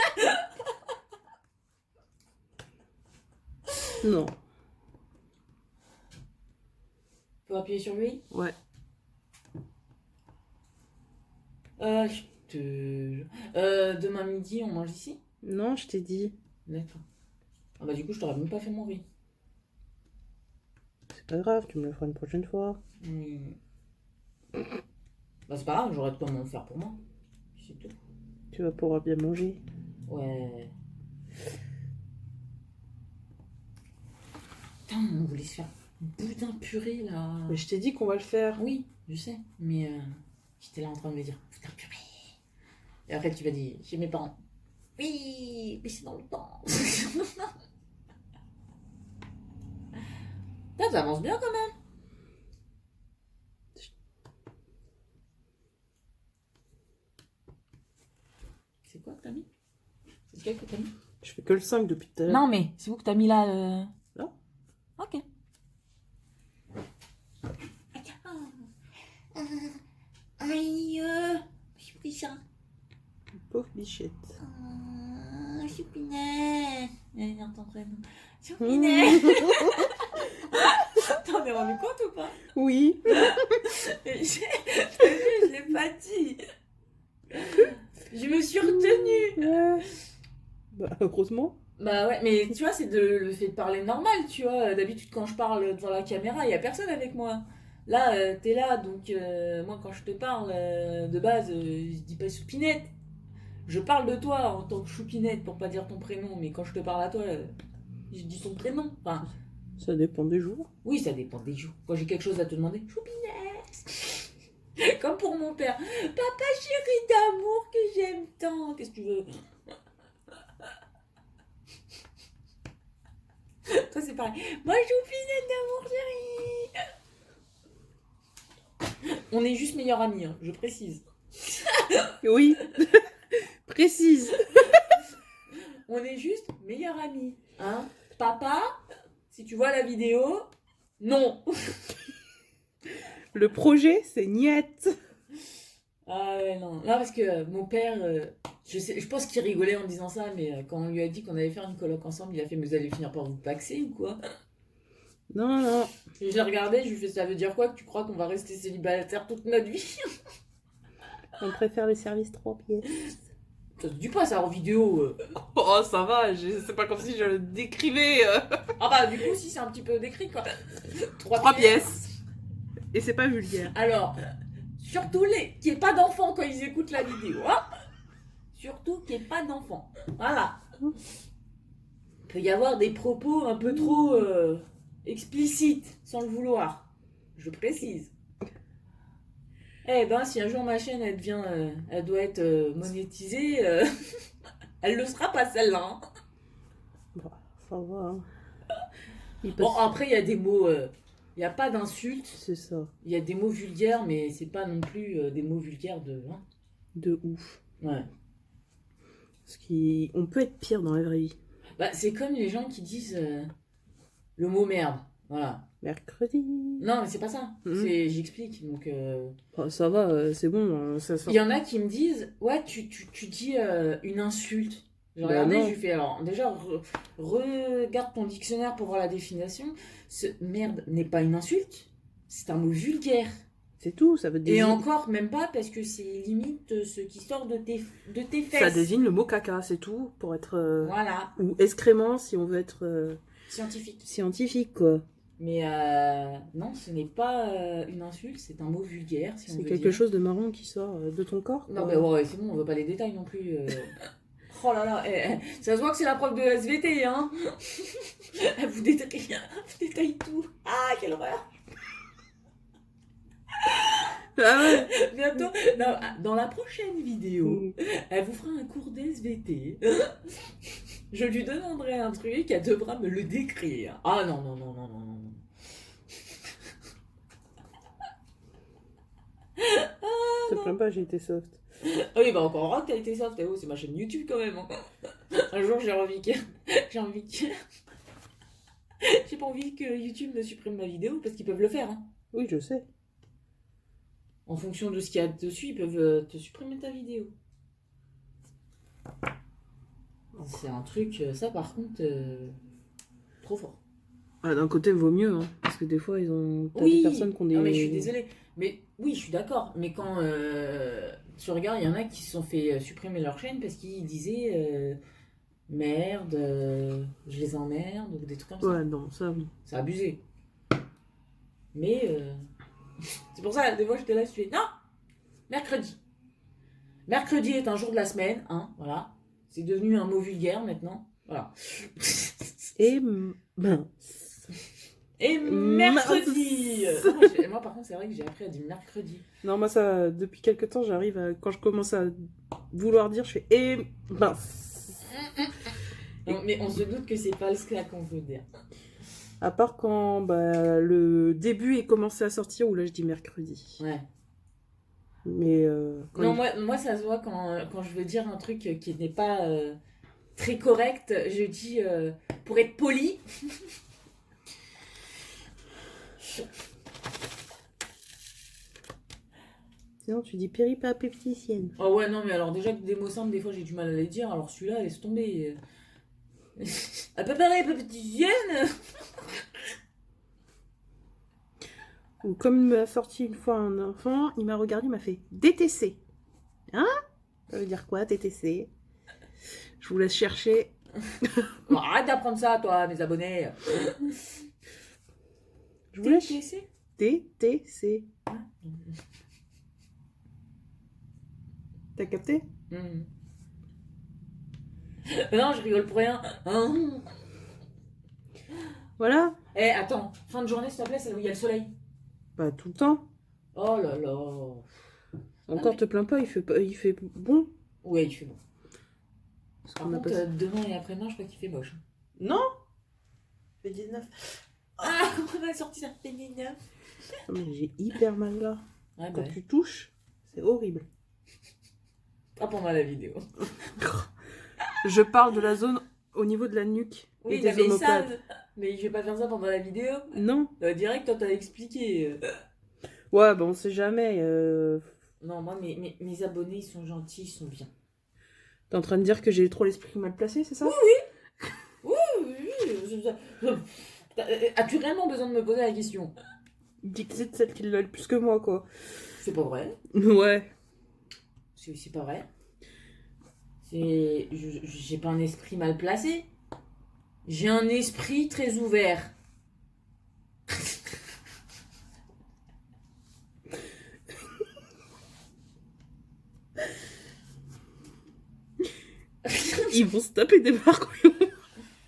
S2: Non.
S1: Faut appuyer sur lui?
S2: Ouais.
S1: Je te... demain midi, on mange ici?
S2: Non, je t'ai dit.
S1: D'accord. Ah bah du coup, je t'aurais même pas fait mon riz.
S2: C'est pas grave, tu me le feras une prochaine fois.
S1: Bah c'est pas grave, j'aurais de quoi m'en faire pour moi. C'est tout.
S2: Tu vas pouvoir bien manger.
S1: Ouais. Putain, on voulait se faire boudin purée là.
S2: Mais je t'ai dit qu'on va le faire.
S1: Oui, je sais, mais j'étais là en train de me dire boudin purée. Et après tu vas dire chez mes parents. Oui, mais c'est dans le temps. Putain, ça avance bien quand même. C'est quoi que t'as mis? C'est quel que t'as mis?
S2: Je fais que le 5 depuis tout à l'heure.
S1: Non, mais c'est où que t'as mis là
S2: Là.
S1: Ok. Aïe, j'ai pris ça.
S2: Pauvre bichette.
S1: Choupinet. Non, ton prénom. Choupinet. T'en es rendu compte ou pas?
S2: Oui.
S1: Je l'ai pas dit. Je me suis retenue.
S2: Ouais. Bah, heureusement.
S1: Bah ouais, mais tu vois, c'est le fait de parler normal, tu vois. D'habitude, quand je parle devant la caméra, il y a personne avec moi. Là, t'es là, donc moi, quand je te parle, de base, je dis pas Choupinette. Je parle de toi en tant que Choupinette pour pas dire ton prénom, mais quand je te parle à toi, je dis ton prénom. Enfin,
S2: Ça dépend des jours.
S1: oui, ça dépend des jours. Quand j'ai quelque chose à te demander, Choupinette. Comme pour mon père. Papa chéri d'amour que j'aime tant. Qu'est-ce que tu veux? Toi, c'est pareil. Moi, Choupinette d'amour chéri. On est juste meilleurs amis, hein, je précise.
S2: Oui, précise.
S1: On est juste meilleurs amis. Hein. Papa, si tu vois la vidéo, non.
S2: Le projet, c'est niette.
S1: Ah ouais, non. Non, parce que mon père, je pense qu'il rigolait en disant ça, mais quand on lui a dit qu'on allait faire une coloc ensemble, il a fait, mais vous allez finir par vous paxer ou quoi?
S2: Non, non.
S1: Et je l'ai regardé, je lui ai fait, ça veut dire quoi que tu crois qu'on va rester célibataire toute notre vie?
S2: On préfère le service 3 pièces.
S1: Ça se dit pas ça en vidéo.
S2: Oh, ça va, c'est pas comme si je le décrivais.
S1: Ah bah du coup, si c'est un petit peu décrit quoi.
S2: 3 pièces. Et c'est pas vulgaire.
S1: Alors, surtout les qui n'aient pas d'enfants quand ils écoutent la vidéo. Hein, surtout qu'il n'y ait pas d'enfants. Voilà. Il peut y avoir des propos un peu trop explicites, sans le vouloir. Je précise. Eh ben, si un jour ma chaîne, elle devient, elle doit être monétisée, elle le sera pas celle-là. Hein.
S2: Bon, ça va. Hein.
S1: Bon, après, il y a des mots, il n'y a pas d'insultes.
S2: C'est ça.
S1: Il y a des mots vulgaires, mais c'est pas non plus des mots vulgaires de... Hein.
S2: De ouf.
S1: Ouais.
S2: Parce qu'on peut être pire dans la vraie vie.
S1: Bah, c'est comme les gens qui disent le mot merde. Voilà.
S2: Mercredi.
S1: Non, mais c'est pas ça. J'explique. Donc,
S2: Oh, ça va, c'est bon. Ça sort.
S1: il y en a qui me disent, ouais, tu dis une insulte. J'ai
S2: Bah
S1: regardé,
S2: non.
S1: je lui fais, alors, déjà, regarde ton dictionnaire pour voir la définition. Ce merde n'est pas une insulte, c'est un mot vulgaire.
S2: C'est tout, ça veut
S1: Et
S2: désigner.
S1: encore, même pas, parce que c'est limite ce qui sort de tes fesses.
S2: Ça désigne le mot caca, c'est tout, pour être.
S1: Voilà,
S2: Ou excrément, si on veut être
S1: scientifique.
S2: scientifique, quoi.
S1: Mais non, ce n'est pas une insulte, c'est un mot vulgaire, si on
S2: C'est
S1: veut
S2: quelque
S1: dire.
S2: chose de marrant qui sort de ton corps.
S1: Non,
S2: quoi.
S1: mais ouais, c'est bon, on veut pas les détails non plus. Oh là là, ça se voit que c'est la prof de SVT, hein. Elle vous détaille tout. Ah, quelle horreur.
S2: Ah ouais.
S1: Bientôt, non, dans la prochaine vidéo, elle vous fera un cours d'SVT. Je lui demanderai un truc, elle devra me le décrire. Ah non, non, non, non, non, non.
S2: Te plains pas, j'ai été soft.
S1: Ah oui, bah encore heureux que t'as été soft, c'est ma chaîne YouTube quand même. Hein. Un jour, j'ai envie que... J'ai pas envie que YouTube me supprime ma vidéo, parce qu'ils peuvent le faire. Hein.
S2: Oui, je sais.
S1: En fonction de ce qu'il y a dessus, ils peuvent te supprimer ta vidéo. C'est un truc, ça par contre, trop fort.
S2: Ah, d'un côté, vaut mieux, hein, parce que des fois, t'as
S1: Oui,
S2: des personnes qui ont des...
S1: non mais je suis désolée. Mais oui, je suis d'accord. Mais quand tu regardes, il y en a qui se sont fait supprimer leur chaîne parce qu'ils disaient merde, je les emmerde, ou des trucs comme ça.
S2: Ouais, non, ça, oui.
S1: C'est abusé. Mais c'est pour ça, des fois, j'étais là, je fais non, mercredi. Mercredi est un jour de la semaine, hein, voilà. C'est devenu un mot vulgaire maintenant. Voilà.
S2: Et mince.
S1: Et mercredi. Moi, par contre, c'est vrai que j'ai appris à dire mercredi.
S2: Non, moi, ça, depuis quelques temps, j'arrive à... Quand je commence à vouloir dire, je fais et mince.
S1: Mais on se doute que c'est pas ce qu'on veut dire.
S2: À part quand le début est commencé à sortir, où là, je dis mercredi.
S1: Ouais.
S2: Mais
S1: non, moi, ça se voit quand je veux dire un truc qui n'est pas très correct. Je dis, pour être poli...
S2: Sinon, tu dis péripapéticienne.
S1: Oh ouais, non, mais alors déjà que des mots simples, des fois, j'ai du mal à les dire. Alors celui-là, laisse tomber. À peu près pépéticienne.
S2: Ou comme il m'a sorti une fois un enfant, il m'a regardé, il m'a fait DTC. Hein? Ça veut dire quoi, DTC? Je vous laisse chercher.
S1: Bon, arrête d'apprendre ça, toi, mes abonnés.
S2: Je vous laisse
S1: TTC.
S2: DTC. T'as capté?
S1: Non, je rigole pour rien. Hein.
S2: Voilà.
S1: Eh, attends, fin de journée, s'il te plaît, c'est où il y a le soleil.
S2: Bah, tout le temps.
S1: Oh là là.
S2: Encore, te plains pas, il fait bon.
S1: Ouais, il fait bon.
S2: Parce
S1: Par
S2: qu'on a
S1: contre,
S2: pas...
S1: demain et après-demain, je crois qu'il fait moche.
S2: Non. Il fait 19.
S1: Ah, on a sorti ça fait 19.
S2: Oh, mais j'ai hyper mal là.
S1: Ouais,
S2: Quand
S1: bah,
S2: tu touches, c'est horrible.
S1: pas pendant la vidéo.
S2: Je parle de la zone au niveau de la nuque et
S1: Oui,
S2: des
S1: non, mais ils
S2: omoplates.
S1: savent. Mais je vais pas faire ça pendant la vidéo.
S2: Non.
S1: Direct, toi, t'as expliqué.
S2: Ouais, on sait jamais.
S1: Non, moi, mes abonnés, ils sont gentils, ils sont bien.
S2: T'es en train de dire que j'ai trop l'esprit mal placé, c'est ça?
S1: Oui, oui. As-tu réellement besoin de me poser la question?
S2: Dixit, celle qui l'a le plus que moi, quoi.
S1: C'est pas vrai.
S2: Ouais.
S1: C'est pas vrai. J'ai pas un esprit mal placé. J'ai un esprit très ouvert.
S2: Ils vont se taper des barres quand ils vont voir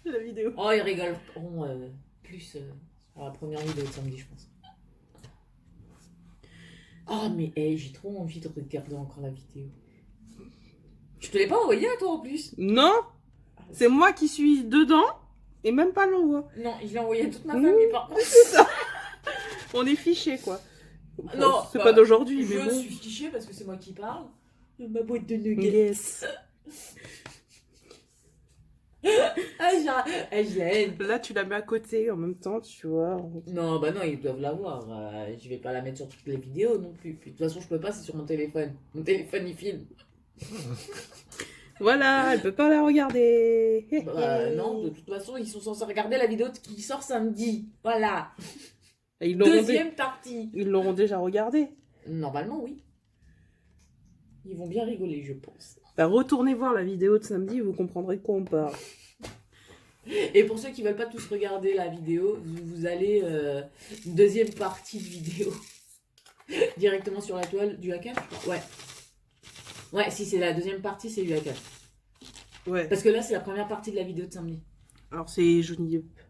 S2: la vidéo.
S1: Oh, ils rigoleront plus à la première vidéo de samedi, je pense. Oh, mais j'ai trop envie de regarder encore la vidéo. Je te l'ai pas envoyé à toi en plus.
S2: Non, c'est moi qui suis dedans et même pas l'envoi.
S1: Non, je l'ai envoyé à toute ma
S2: Mmh.
S1: famille par contre.
S2: C'est ça. On est fichés, quoi.
S1: Non,
S2: c'est pas d'aujourd'hui,
S1: je
S2: mais bon.
S1: suis fichée parce que c'est moi qui parle. Ma boîte de nuggets.
S2: Yes.
S1: Je la haine.
S2: Là, tu la mets à côté en même temps, tu vois.
S1: Non, bah non, ils doivent l'avoir. Je vais pas la mettre sur toutes les vidéos non plus. Puis, de toute façon, je peux pas, c'est sur mon téléphone. Mon téléphone, il filme.
S2: Voilà, elle peut pas la regarder.
S1: Non, de toute façon, ils sont censés regarder la vidéo qui sort samedi. Voilà.
S2: Et ils
S1: Deuxième partie.
S2: Ils l'auront déjà regardé.
S1: Normalement, oui. Ils vont bien rigoler, je pense.
S2: Bah, retournez voir la vidéo de samedi, vous comprendrez de quoi on parle.
S1: Et pour ceux qui veulent pas tous regarder la vidéo, vous allez deuxième partie de vidéo directement sur la toile du Hakan. Ouais. Ouais, si c'est la deuxième partie, c'est du Hakan.
S2: Ouais.
S1: Parce que là, c'est la première partie de la vidéo de samedi.
S2: Alors c'est Johnny Depp.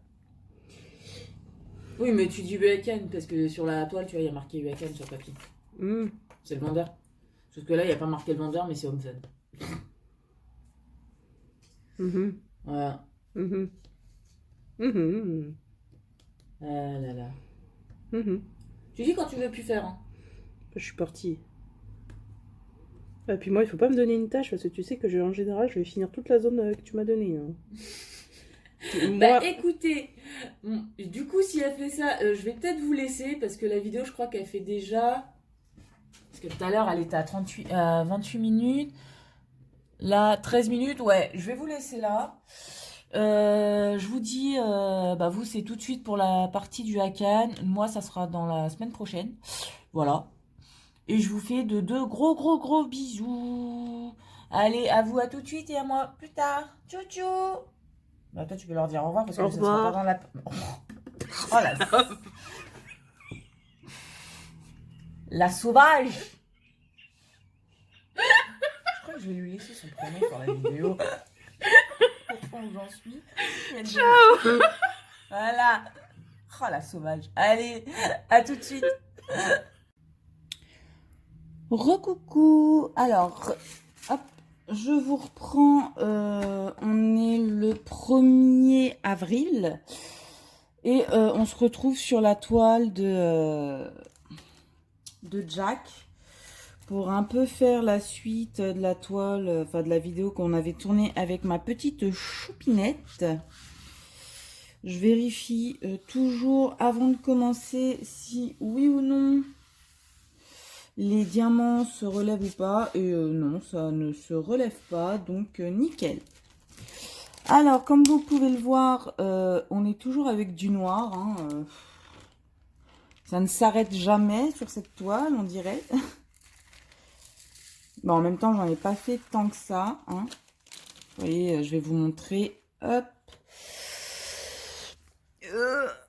S1: Oui, mais tu dis Hakan parce que sur la toile, tu vois, il y a marqué Hakan sur papier.
S2: Mmh.
S1: C'est le vendeur. Sauf que là, il n'y a pas marqué le vendeur, mais c'est Homefun. Voilà. Ah là là. Tu dis quand tu veux plus faire, hein.
S2: Je suis partie. Et puis moi, il faut pas me donner une tâche parce que tu sais que en général, je vais finir toute la zone que tu m'as donnée. Hein.
S1: Bah écoutez, du coup, si elle fait ça, je vais peut-être vous laisser parce que la vidéo, je crois qu'elle fait déjà. Parce que tout à l'heure, elle était à 28 minutes. Là, 13 minutes. Ouais, je vais vous laisser là. Je vous dis, vous, c'est tout de suite pour la partie du Hakan. Moi, ça sera dans la semaine prochaine. Voilà. Et je vous fais de gros bisous. Allez, à vous, à tout de suite et à moi plus tard. Tchou tchou. Bah, toi, tu peux leur dire au revoir parce que ça sera pas dans la... Oh la... La sauvage. Je crois que je vais lui laisser son prénom sur la vidéo. Où j'en suis.
S2: Ciao.
S1: Voilà. Oh la sauvage. Allez, à tout de suite. Recoucou. Alors, hop, je vous reprends. On est le 1er avril. Et on se retrouve sur la toile de Jack. Pour un peu faire la suite de la toile, enfin de la vidéo qu'on avait tournée avec ma petite choupinette. Je vérifie toujours avant de commencer si oui ou non les diamants se relèvent ou pas. Et non, ça ne se relève pas, donc nickel. Alors, comme vous pouvez le voir, on est toujours avec du noir. Hein, ça ne s'arrête jamais sur cette toile, on dirait. Bon, en même temps, j'en ai pas fait tant que ça. Hein. Vous voyez, je vais vous montrer. Hop.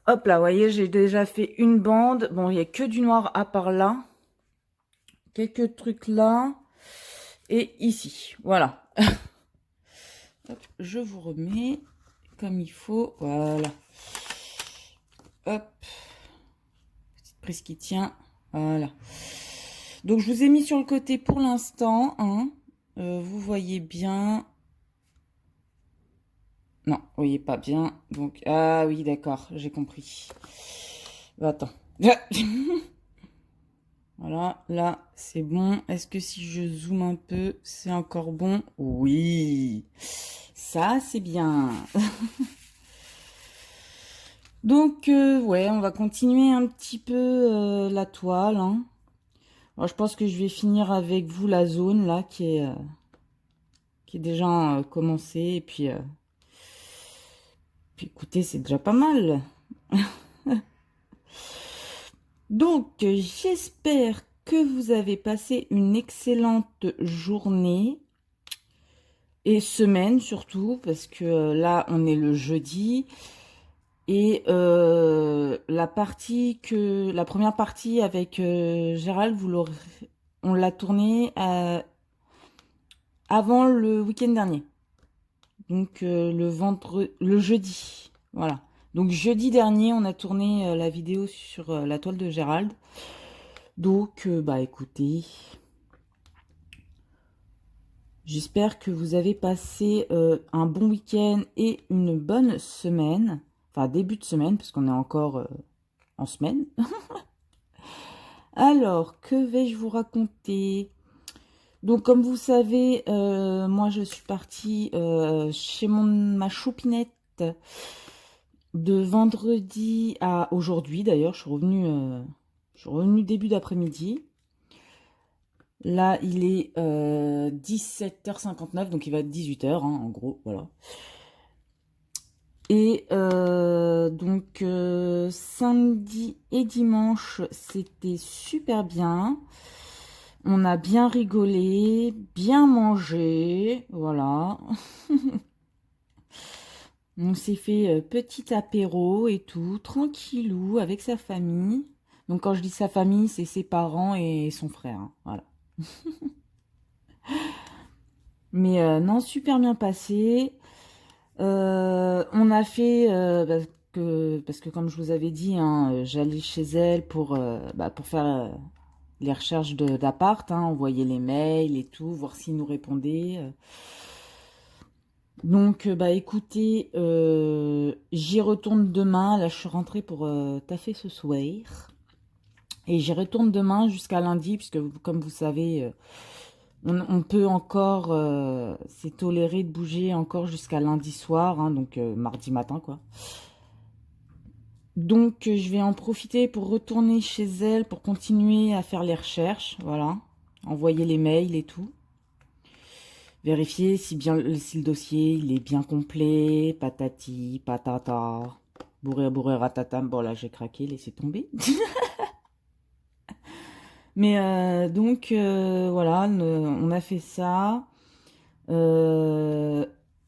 S1: Hop là, vous voyez, j'ai déjà fait une bande. Bon, il n'y a que du noir à part là. Quelques trucs là. Et ici. Voilà. Hop, je vous remets comme il faut. Voilà. Hop. Petite prise qui tient. Voilà. Donc, je vous ai mis sur le côté pour l'instant. Hein. Vous voyez bien. Non, vous voyez pas bien. Donc, ah oui, d'accord, j'ai compris. Attends.
S3: Voilà, là, c'est bon. Est-ce que si je zoome un peu, c'est encore bon? Oui, ça, c'est bien. Donc, ouais, on va continuer un petit peu la toile, hein. Alors, je pense que je vais finir avec vous la zone, là, qui est déjà commencée. Et puis, écoutez, c'est déjà pas mal. Donc, j'espère que vous avez passé une excellente journée et semaine surtout, parce que là, on est le jeudi. Et la première partie avec Gérald, on l'a tournée avant le week-end dernier. Donc le jeudi. Voilà. Donc jeudi dernier, on a tourné la vidéo sur la toile de Gérald. Donc, bah écoutez, j'espère que vous avez passé un bon week-end et une bonne semaine. Enfin, début de semaine, parce qu'on est encore en semaine. Alors, que vais-je vous raconter? Donc, comme vous savez, moi, je suis partie chez ma choupinette de vendredi à aujourd'hui. D'ailleurs, je suis revenue début d'après-midi. Là, il est 17h59, donc il va être 18h, hein, en gros, voilà. Et donc, samedi et dimanche, c'était super bien. On a bien rigolé, bien mangé, voilà. On s'est fait petit apéro et tout, tranquillou, avec sa famille. Donc quand je dis sa famille, c'est ses parents et son frère, hein, voilà. Mais non, super bien passé. On a fait, parce que comme je vous avais dit, hein, j'allais chez elle pour faire les recherches d'appart, hein, envoyer les mails et tout, voir s'ils nous répondaient. Donc, bah écoutez, j'y retourne demain. Là, je suis rentrée pour taffer ce soir. Et j'y retourne demain jusqu'à lundi, puisque comme vous savez, on peut encore, c'est toléré de bouger encore jusqu'à lundi soir, hein, donc mardi matin, quoi. Donc, je vais en profiter pour retourner chez elle, pour continuer à faire les recherches, voilà. Envoyer les mails et tout. Vérifier si le dossier il est bien complet, patati, patata, bourré, bourré, ratatam. Bon, là, j'ai craqué, laissez tomber. Mais donc, voilà, on a fait ça.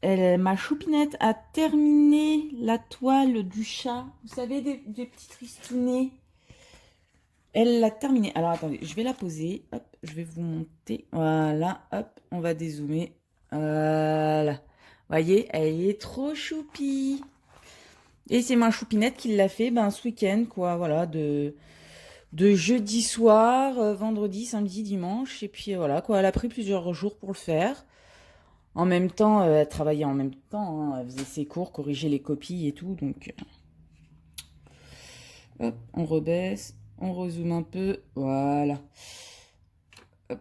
S3: Ma choupinette a terminé la toile du chat. Vous savez, des petits tristounets. Elle l'a terminé. Alors, attendez, je vais la poser. Hop, je vais vous monter. Voilà, hop, on va dézoomer. Voilà. Voyez, elle est trop choupie. Et c'est ma choupinette qui l'a fait ce week-end, quoi. Voilà, de jeudi soir, vendredi, samedi, dimanche. Et puis voilà, quoi. Elle a pris plusieurs jours pour le faire. En même temps, elle travaillait en même temps, hein. Elle faisait ses cours, corrigeait les copies et tout. Donc, hop, on rebaisse, on rezoome un peu. Voilà. Hop.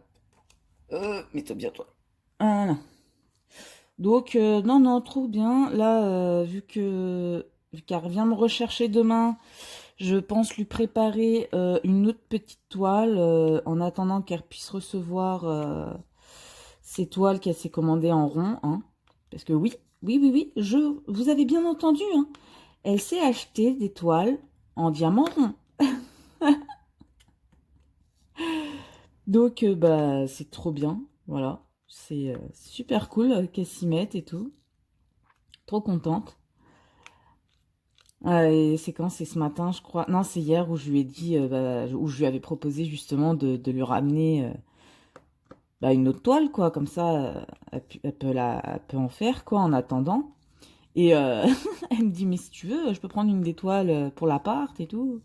S3: Mets-toi bien, toi. Voilà. Donc, non, non, trop bien. Là, vu qu'elle revient me rechercher demain, je pense lui préparer une autre petite toile en attendant qu'elle puisse recevoir ces toiles qu'elle s'est commandées en rond, hein. Parce que oui, oui, oui, oui, vous avez bien entendu, hein. Elle s'est acheté des toiles en diamant rond. Donc, bah, c'est trop bien, voilà. C'est super cool qu'elle s'y mette et tout. Trop contente. Et c'est quand? C'est ce matin, je crois. Non, c'est hier où je lui ai dit, où je lui avais proposé justement de lui ramener une autre toile, quoi. Comme ça, elle peut en faire, quoi, en attendant. Et elle me dit, mais si tu veux, je peux prendre une des toiles pour l'appart et tout.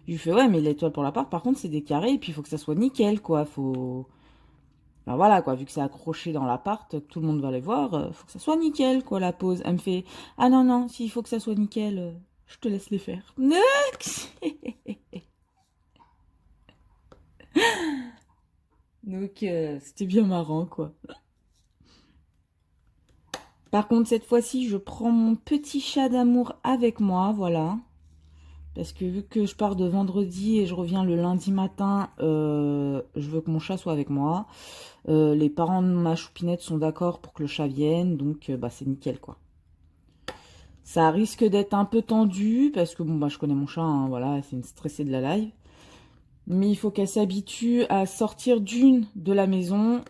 S3: Je lui fais, ouais, mais les toiles pour l'appart, par contre, c'est des carrés, et puis il faut que ça soit nickel, quoi. Ben voilà, quoi, vu que c'est accroché dans l'appart, que tout le monde va les voir, faut que ça soit nickel, quoi, la pose. Elle me fait, ah non, non, s'il faut que ça soit nickel, je te laisse les faire. Donc, c'était bien marrant, quoi. Par contre, cette fois-ci, je prends mon petit chat d'amour avec moi, voilà. Parce que vu que je pars de vendredi et je reviens le lundi matin, je veux que mon chat soit avec moi. Les parents de ma choupinette sont d'accord pour que le chat vienne, donc bah, c'est nickel, quoi. Ça risque d'être un peu tendu, parce que bon, bah, je connais mon chat, hein, voilà, c'est une stressée de la live. Mais il faut qu'elle s'habitue à sortir de la maison,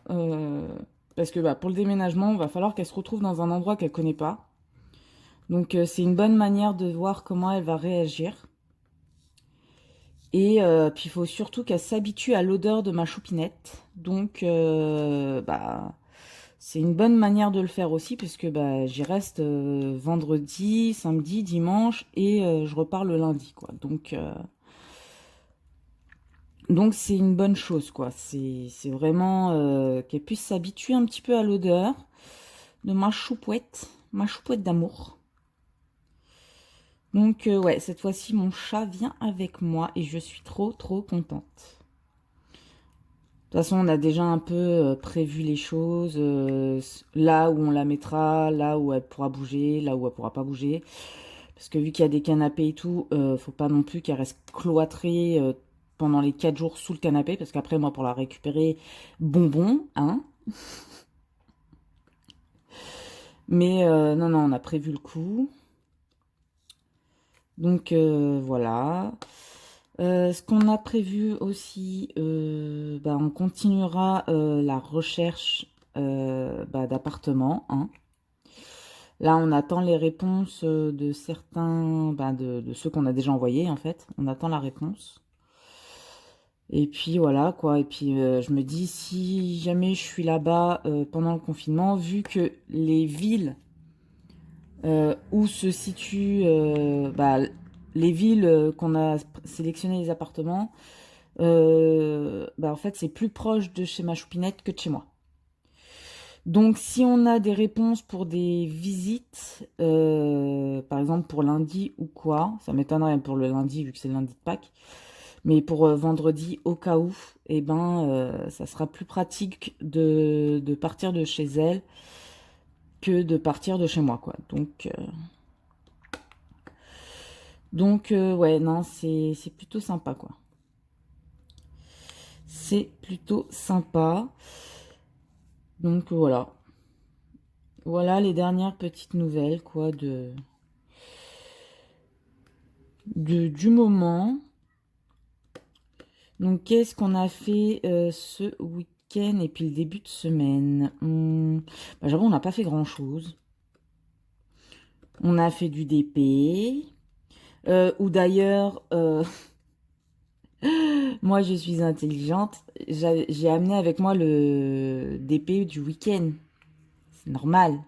S3: parce que bah, pour le déménagement, il va falloir qu'elle se retrouve dans un endroit qu'elle connaît pas. Donc c'est une bonne manière de voir comment elle va réagir. Et puis il faut surtout qu'elle s'habitue à l'odeur de ma choupinette. Donc bah, c'est une bonne manière de le faire aussi, parce que bah, j'y reste vendredi, samedi, dimanche, et je repars le lundi, quoi. Donc c'est une bonne chose, quoi. C'est vraiment qu'elle puisse s'habituer un petit peu à l'odeur de ma choupouette d'amour. Donc ouais, cette fois-ci, mon chat vient avec moi et je suis trop contente. De toute façon, on a déjà un peu prévu les choses, là où on la mettra, là où elle pourra bouger, là où elle pourra pas bouger. Parce que vu qu'il y a des canapés et tout, faut pas non plus qu'elle reste cloîtrée pendant les 4 jours sous le canapé, parce qu'après, moi, pour la récupérer, bonbon, hein. Mais non, on a prévu le coup. Donc voilà. Ce qu'on a prévu aussi, bah, on continuera la recherche d'appartements, hein. Là, on attend les réponses de certains, bah, de ceux qu'on a déjà envoyés, en fait. On attend la réponse. Et puis voilà, quoi. Et puis je me dis, si jamais je suis là-bas pendant le confinement, vu que les villes où se situent bah, les villes qu'on a sélectionné les appartements, bah, en fait, c'est plus proche de chez ma choupinette que de chez moi. Donc, si on a des réponses pour des visites, par exemple pour lundi ou quoi, ça m'étonnerait pour le lundi vu que c'est le lundi de Pâques, mais pour vendredi au cas où, eh ben, ça sera plus pratique de partir de chez elle que de partir de chez moi, quoi. Donc ouais, non, c'est plutôt sympa, quoi. C'est plutôt sympa. Donc voilà. Voilà les dernières petites nouvelles, quoi, du moment. Donc, qu'est-ce qu'on a fait ce week-end et puis le début de semaine? Bah, j'avoue, on n'a pas fait grand-chose. On a fait du DP. Ou d'ailleurs, moi, je suis intelligente. J'ai amené avec moi le DP du week-end. C'est normal.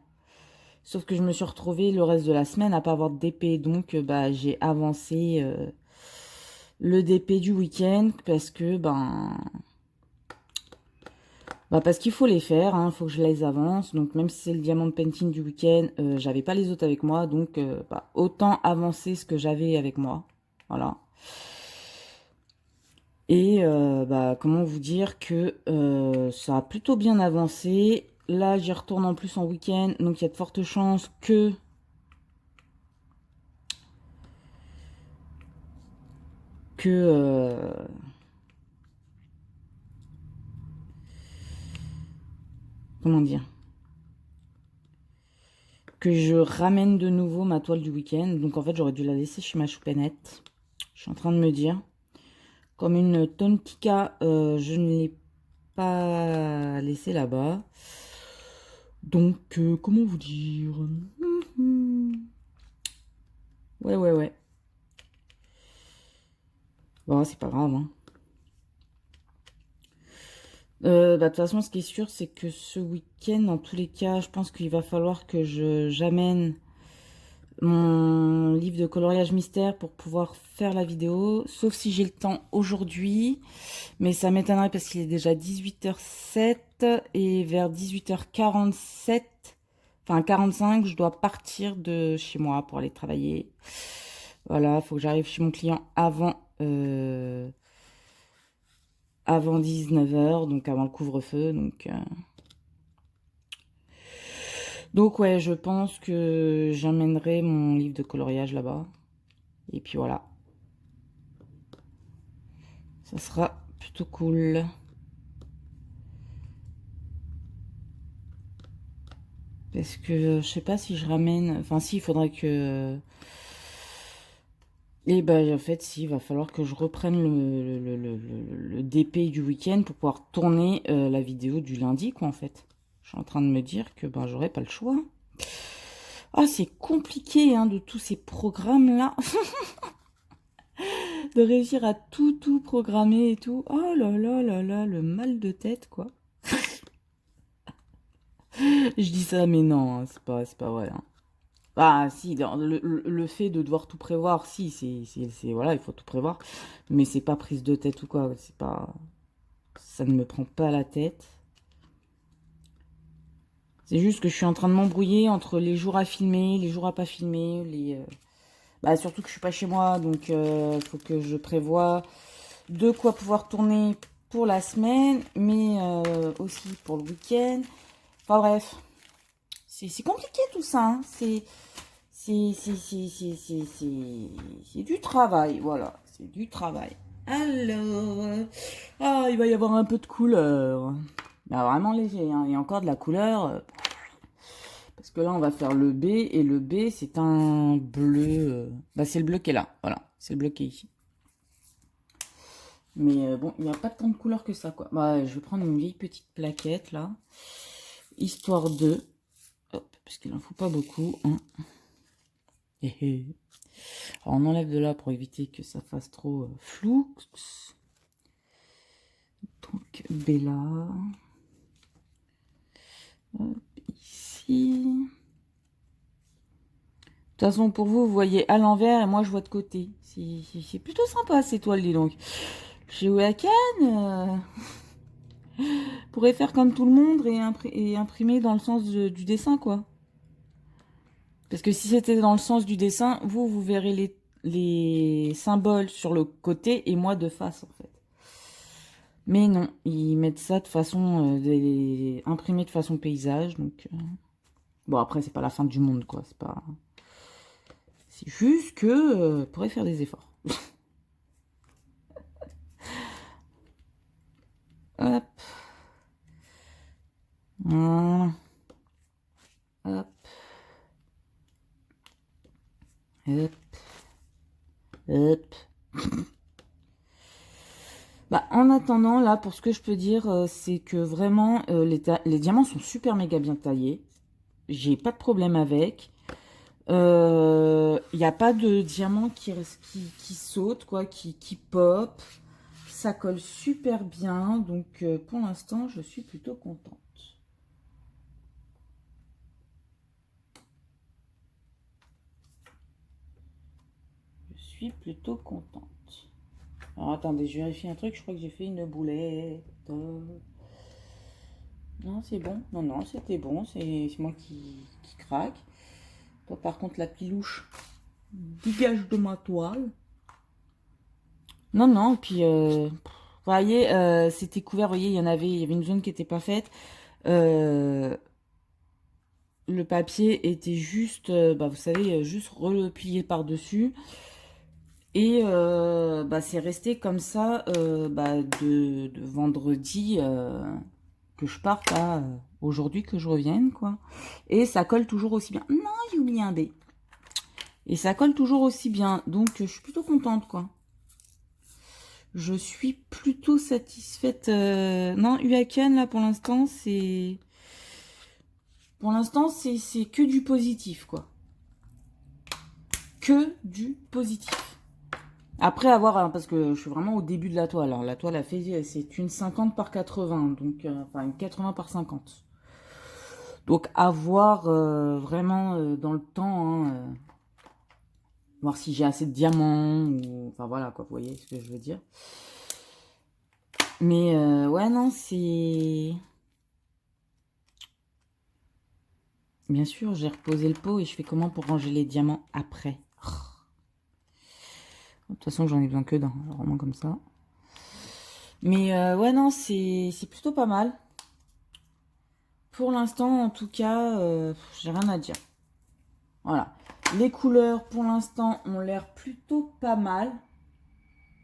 S3: Sauf que je me suis retrouvée le reste de la semaine à pas avoir de DP. Donc, bah, j'ai avancé le DP du week-end parce que, parce qu'il faut les faire, hein, faut que je les avance. Donc, même si c'est le diamant de painting du week-end, j'avais pas les autres avec moi. Donc, autant avancer ce que j'avais avec moi. Voilà. Et comment vous dire que ça a plutôt bien avancé. Là, j'y retourne en plus en week-end. Donc, il y a de fortes chances que comment dire, que je ramène de nouveau ma toile du week-end. Donc en fait, j'aurais dû la laisser chez ma choupinette. Je suis en train de me dire. Comme une tontika, je ne l'ai pas laissée là-bas. Donc, comment vous dire? Ouais. Bon, c'est pas grave, hein. De toute façon, ce qui est sûr, c'est que ce week-end, dans tous les cas, je pense qu'il va falloir que j'amène mon livre de coloriage mystère pour pouvoir faire la vidéo, sauf si j'ai le temps aujourd'hui, mais ça m'étonnerait parce qu'il est déjà 18h07 et vers 18h47, enfin 45, je dois partir de chez moi pour aller travailler. Voilà, il faut que j'arrive chez mon client avant 19 h, donc avant le couvre-feu. Donc ouais, je pense que j'amènerai mon livre de coloriage là-bas. Et puis voilà. Ça sera plutôt cool. Parce que je sais pas si je ramène... Enfin si, il faudrait que... Et ben en fait, si, il va falloir que je reprenne le DP du week-end pour pouvoir tourner la vidéo du lundi, quoi, en fait. Je suis en train de me dire que ben j'aurai pas le choix. Ah, c'est compliqué, hein, de tous ces programmes-là. De réussir à tout programmer et tout. Oh là là là là, le mal de tête, quoi. Je dis ça, mais non, hein, c'est pas vrai, hein. Ah si, le fait de devoir tout prévoir, si, voilà, il faut tout prévoir, mais c'est pas prise de tête ou quoi, c'est pas, ça ne me prend pas la tête. C'est juste que je suis en train de m'embrouiller entre les jours à filmer, les jours à pas filmer, bah surtout que je suis pas chez moi, donc faut que je prévoie de quoi pouvoir tourner pour la semaine, mais aussi pour le week-end. Enfin bref, c'est compliqué tout ça, hein. C'est du travail, voilà, c'est du travail. Alors, il va y avoir un peu de couleur. Mais vraiment léger, hein. Il y a encore de la couleur. Parce que là, on va faire le B, et le B, c'est un bleu. Bah, c'est le bleu qui est là, voilà, c'est le bleu qui est ici. Mais bon, il n'y a pas tant de couleurs que ça, quoi. Bah, je vais prendre une vieille petite plaquette, là. Histoire de... Hop, parce qu'il n'en faut pas beaucoup, hein. Alors on enlève de là pour éviter que ça fasse trop flou. Donc Bella. Hop, ici. De toute façon, pour vous, vous voyez à l'envers et moi je vois de côté. C'est plutôt sympa ces toiles, dis donc. Chez Weaken, pourrait faire comme tout le monde et imprimer dans le sens du dessin, quoi. Parce que si c'était dans le sens du dessin, vous verrez les symboles sur le côté et moi de face, en fait. Mais non, ils mettent ça de façon... imprimé de façon paysage, donc... Bon, après, c'est pas la fin du monde, quoi. C'est pas... C'est juste que... pourrait faire des efforts. Hop. Voilà. Hop. Hop. Hop. Bah, en attendant, là, pour ce que je peux dire, c'est que vraiment, les diamants sont super méga bien taillés. J'ai pas de problème avec. Il n'y a pas de diamant qui saute, quoi, qui pop. Ça colle super bien. Donc, pour l'instant, je suis plutôt contente. Je suis plutôt contente. Alors, attendez, je vérifie un truc. Je crois que j'ai fait une boulette. Non, c'est bon. Non, non, c'était bon. C'est moi qui craque. Toi, par contre, la pilouche, dégage de ma toile. Non, non, puis, vous voyez, c'était couvert, vous voyez, il y avait une zone qui n'était pas faite. Le papier était juste, bah, vous savez, juste replié par-dessus. Et bah, c'est resté comme ça bah, de vendredi que je parte à aujourd'hui que je revienne, quoi. Et ça colle toujours aussi bien. Non, j'ai oublié un B. Et ça colle toujours aussi bien. Donc, je suis plutôt contente, quoi. Je suis plutôt satisfaite. Non, Uaken, là, pour l'instant, c'est... Pour l'instant, c'est que du positif, quoi. Que du positif. Après avoir... hein, parce que je suis vraiment au début de la toile. Alors, la toile a fait... C'est une 50 par 80. Donc, enfin, une 80 par 50. Donc, à voir vraiment dans le temps... Hein, voir si j'ai assez de diamants. Ou... Enfin, voilà, quoi. Vous voyez ce que je veux dire. Mais ouais, non, c'est... Bien sûr, j'ai reposé le pot et je fais comment pour ranger les diamants après. De toute façon, j'en ai besoin que d'un, vraiment comme ça. Mais ouais, non, c'est plutôt pas mal. Pour l'instant, en tout cas, j'ai rien à dire. Voilà. Les couleurs, pour l'instant, ont l'air plutôt pas mal.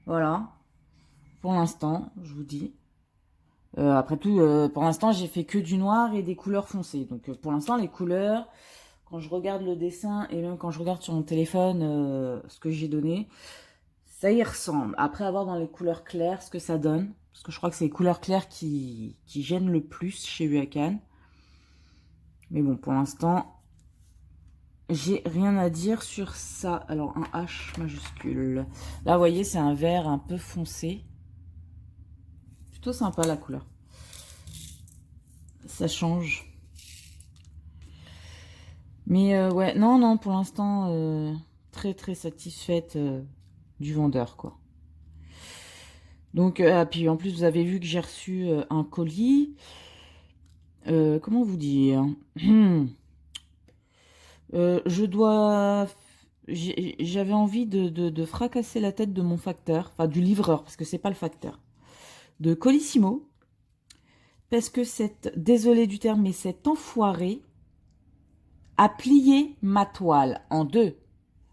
S3: Voilà. Pour l'instant, je vous dis. Après tout, pour l'instant, j'ai fait que du noir et des couleurs foncées. Donc, pour l'instant, les couleurs, quand je regarde le dessin et même quand je regarde sur mon téléphone ce que j'ai donné, ça y ressemble. Après, à voir dans les couleurs claires ce que ça donne. Parce que je crois que c'est les couleurs claires qui gênent le plus chez Huacan. Mais bon, pour l'instant, j'ai rien à dire sur ça. Alors, un H majuscule. Là, vous voyez, c'est un vert un peu foncé. Plutôt sympa la couleur. Ça change. Mais ouais, non, pour l'instant, très très satisfaite du vendeur, quoi. Donc, puis en plus, vous avez vu que j'ai reçu un colis. Comment vous dire? Je dois... J'avais envie de fracasser la tête de mon facteur, enfin du livreur, parce que c'est pas le facteur, de Colissimo, parce que désolé du terme, mais cet enfoiré a plié ma toile en deux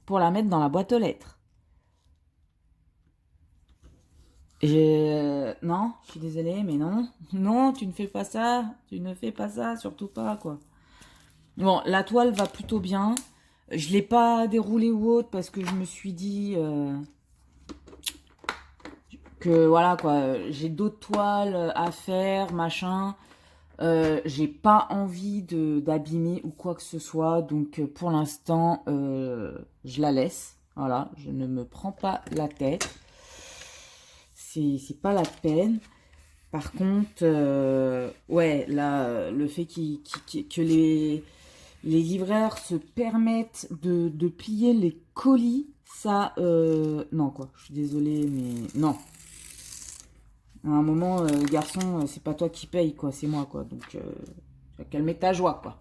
S3: pour la mettre dans la boîte aux lettres. Non, je suis désolée, mais non. Non, tu ne fais pas ça. Tu ne fais pas ça, surtout pas, quoi. Bon, la toile va plutôt bien. Je l'ai pas déroulée ou autre parce que je me suis dit que voilà, quoi. J'ai d'autres toiles à faire, machin. J'ai pas envie d'abîmer ou quoi que ce soit. Donc, pour l'instant, je la laisse. Voilà, je ne me prends pas la tête. C'est pas la peine. Par contre, ouais, là, le fait que les livreurs se permettent de plier les colis, ça, non, quoi. Je suis désolée, mais non. À un moment, garçon, c'est pas toi qui paye, quoi, c'est moi, quoi. Donc, tu vas calmer ta joie, quoi.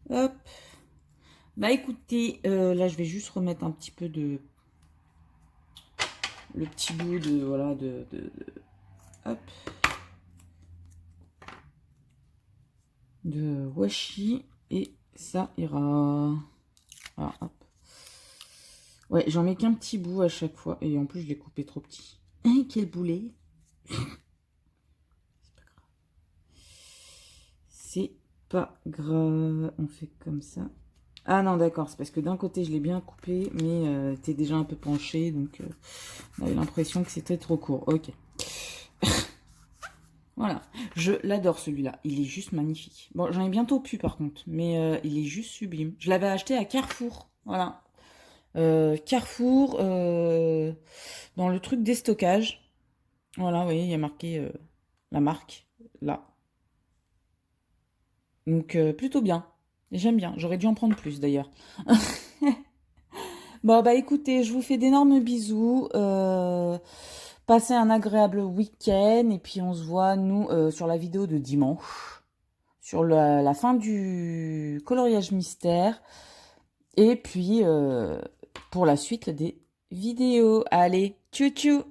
S3: Hop. Bah écoutez, là, je vais juste remettre un petit peu le petit bout de, voilà, hop. De washi et ça ira. Voilà, hop. Ouais, j'en mets qu'un petit bout à chaque fois et en plus je l'ai coupé trop petit. Quel boulet. C'est pas grave, on fait comme ça. Ah non, d'accord, c'est parce que d'un côté je l'ai bien coupé, mais t'es déjà un peu penché, donc on avait l'impression que c'était trop court. Ok. Voilà, je l'adore celui-là, il est juste magnifique. Bon, j'en ai bientôt plus par contre, mais il est juste sublime. Je l'avais acheté à Carrefour, voilà. Carrefour, dans le truc des stockages. Voilà, vous voyez, il y a marqué la marque, là. Donc, plutôt bien. J'aime bien, j'aurais dû en prendre plus d'ailleurs. Bon, bah écoutez, je vous fais d'énormes bisous. Passez un agréable week-end et puis on se voit, nous, sur la vidéo de dimanche. Sur la fin du coloriage mystère. Et puis, pour la suite des vidéos. Allez, tchou tchou!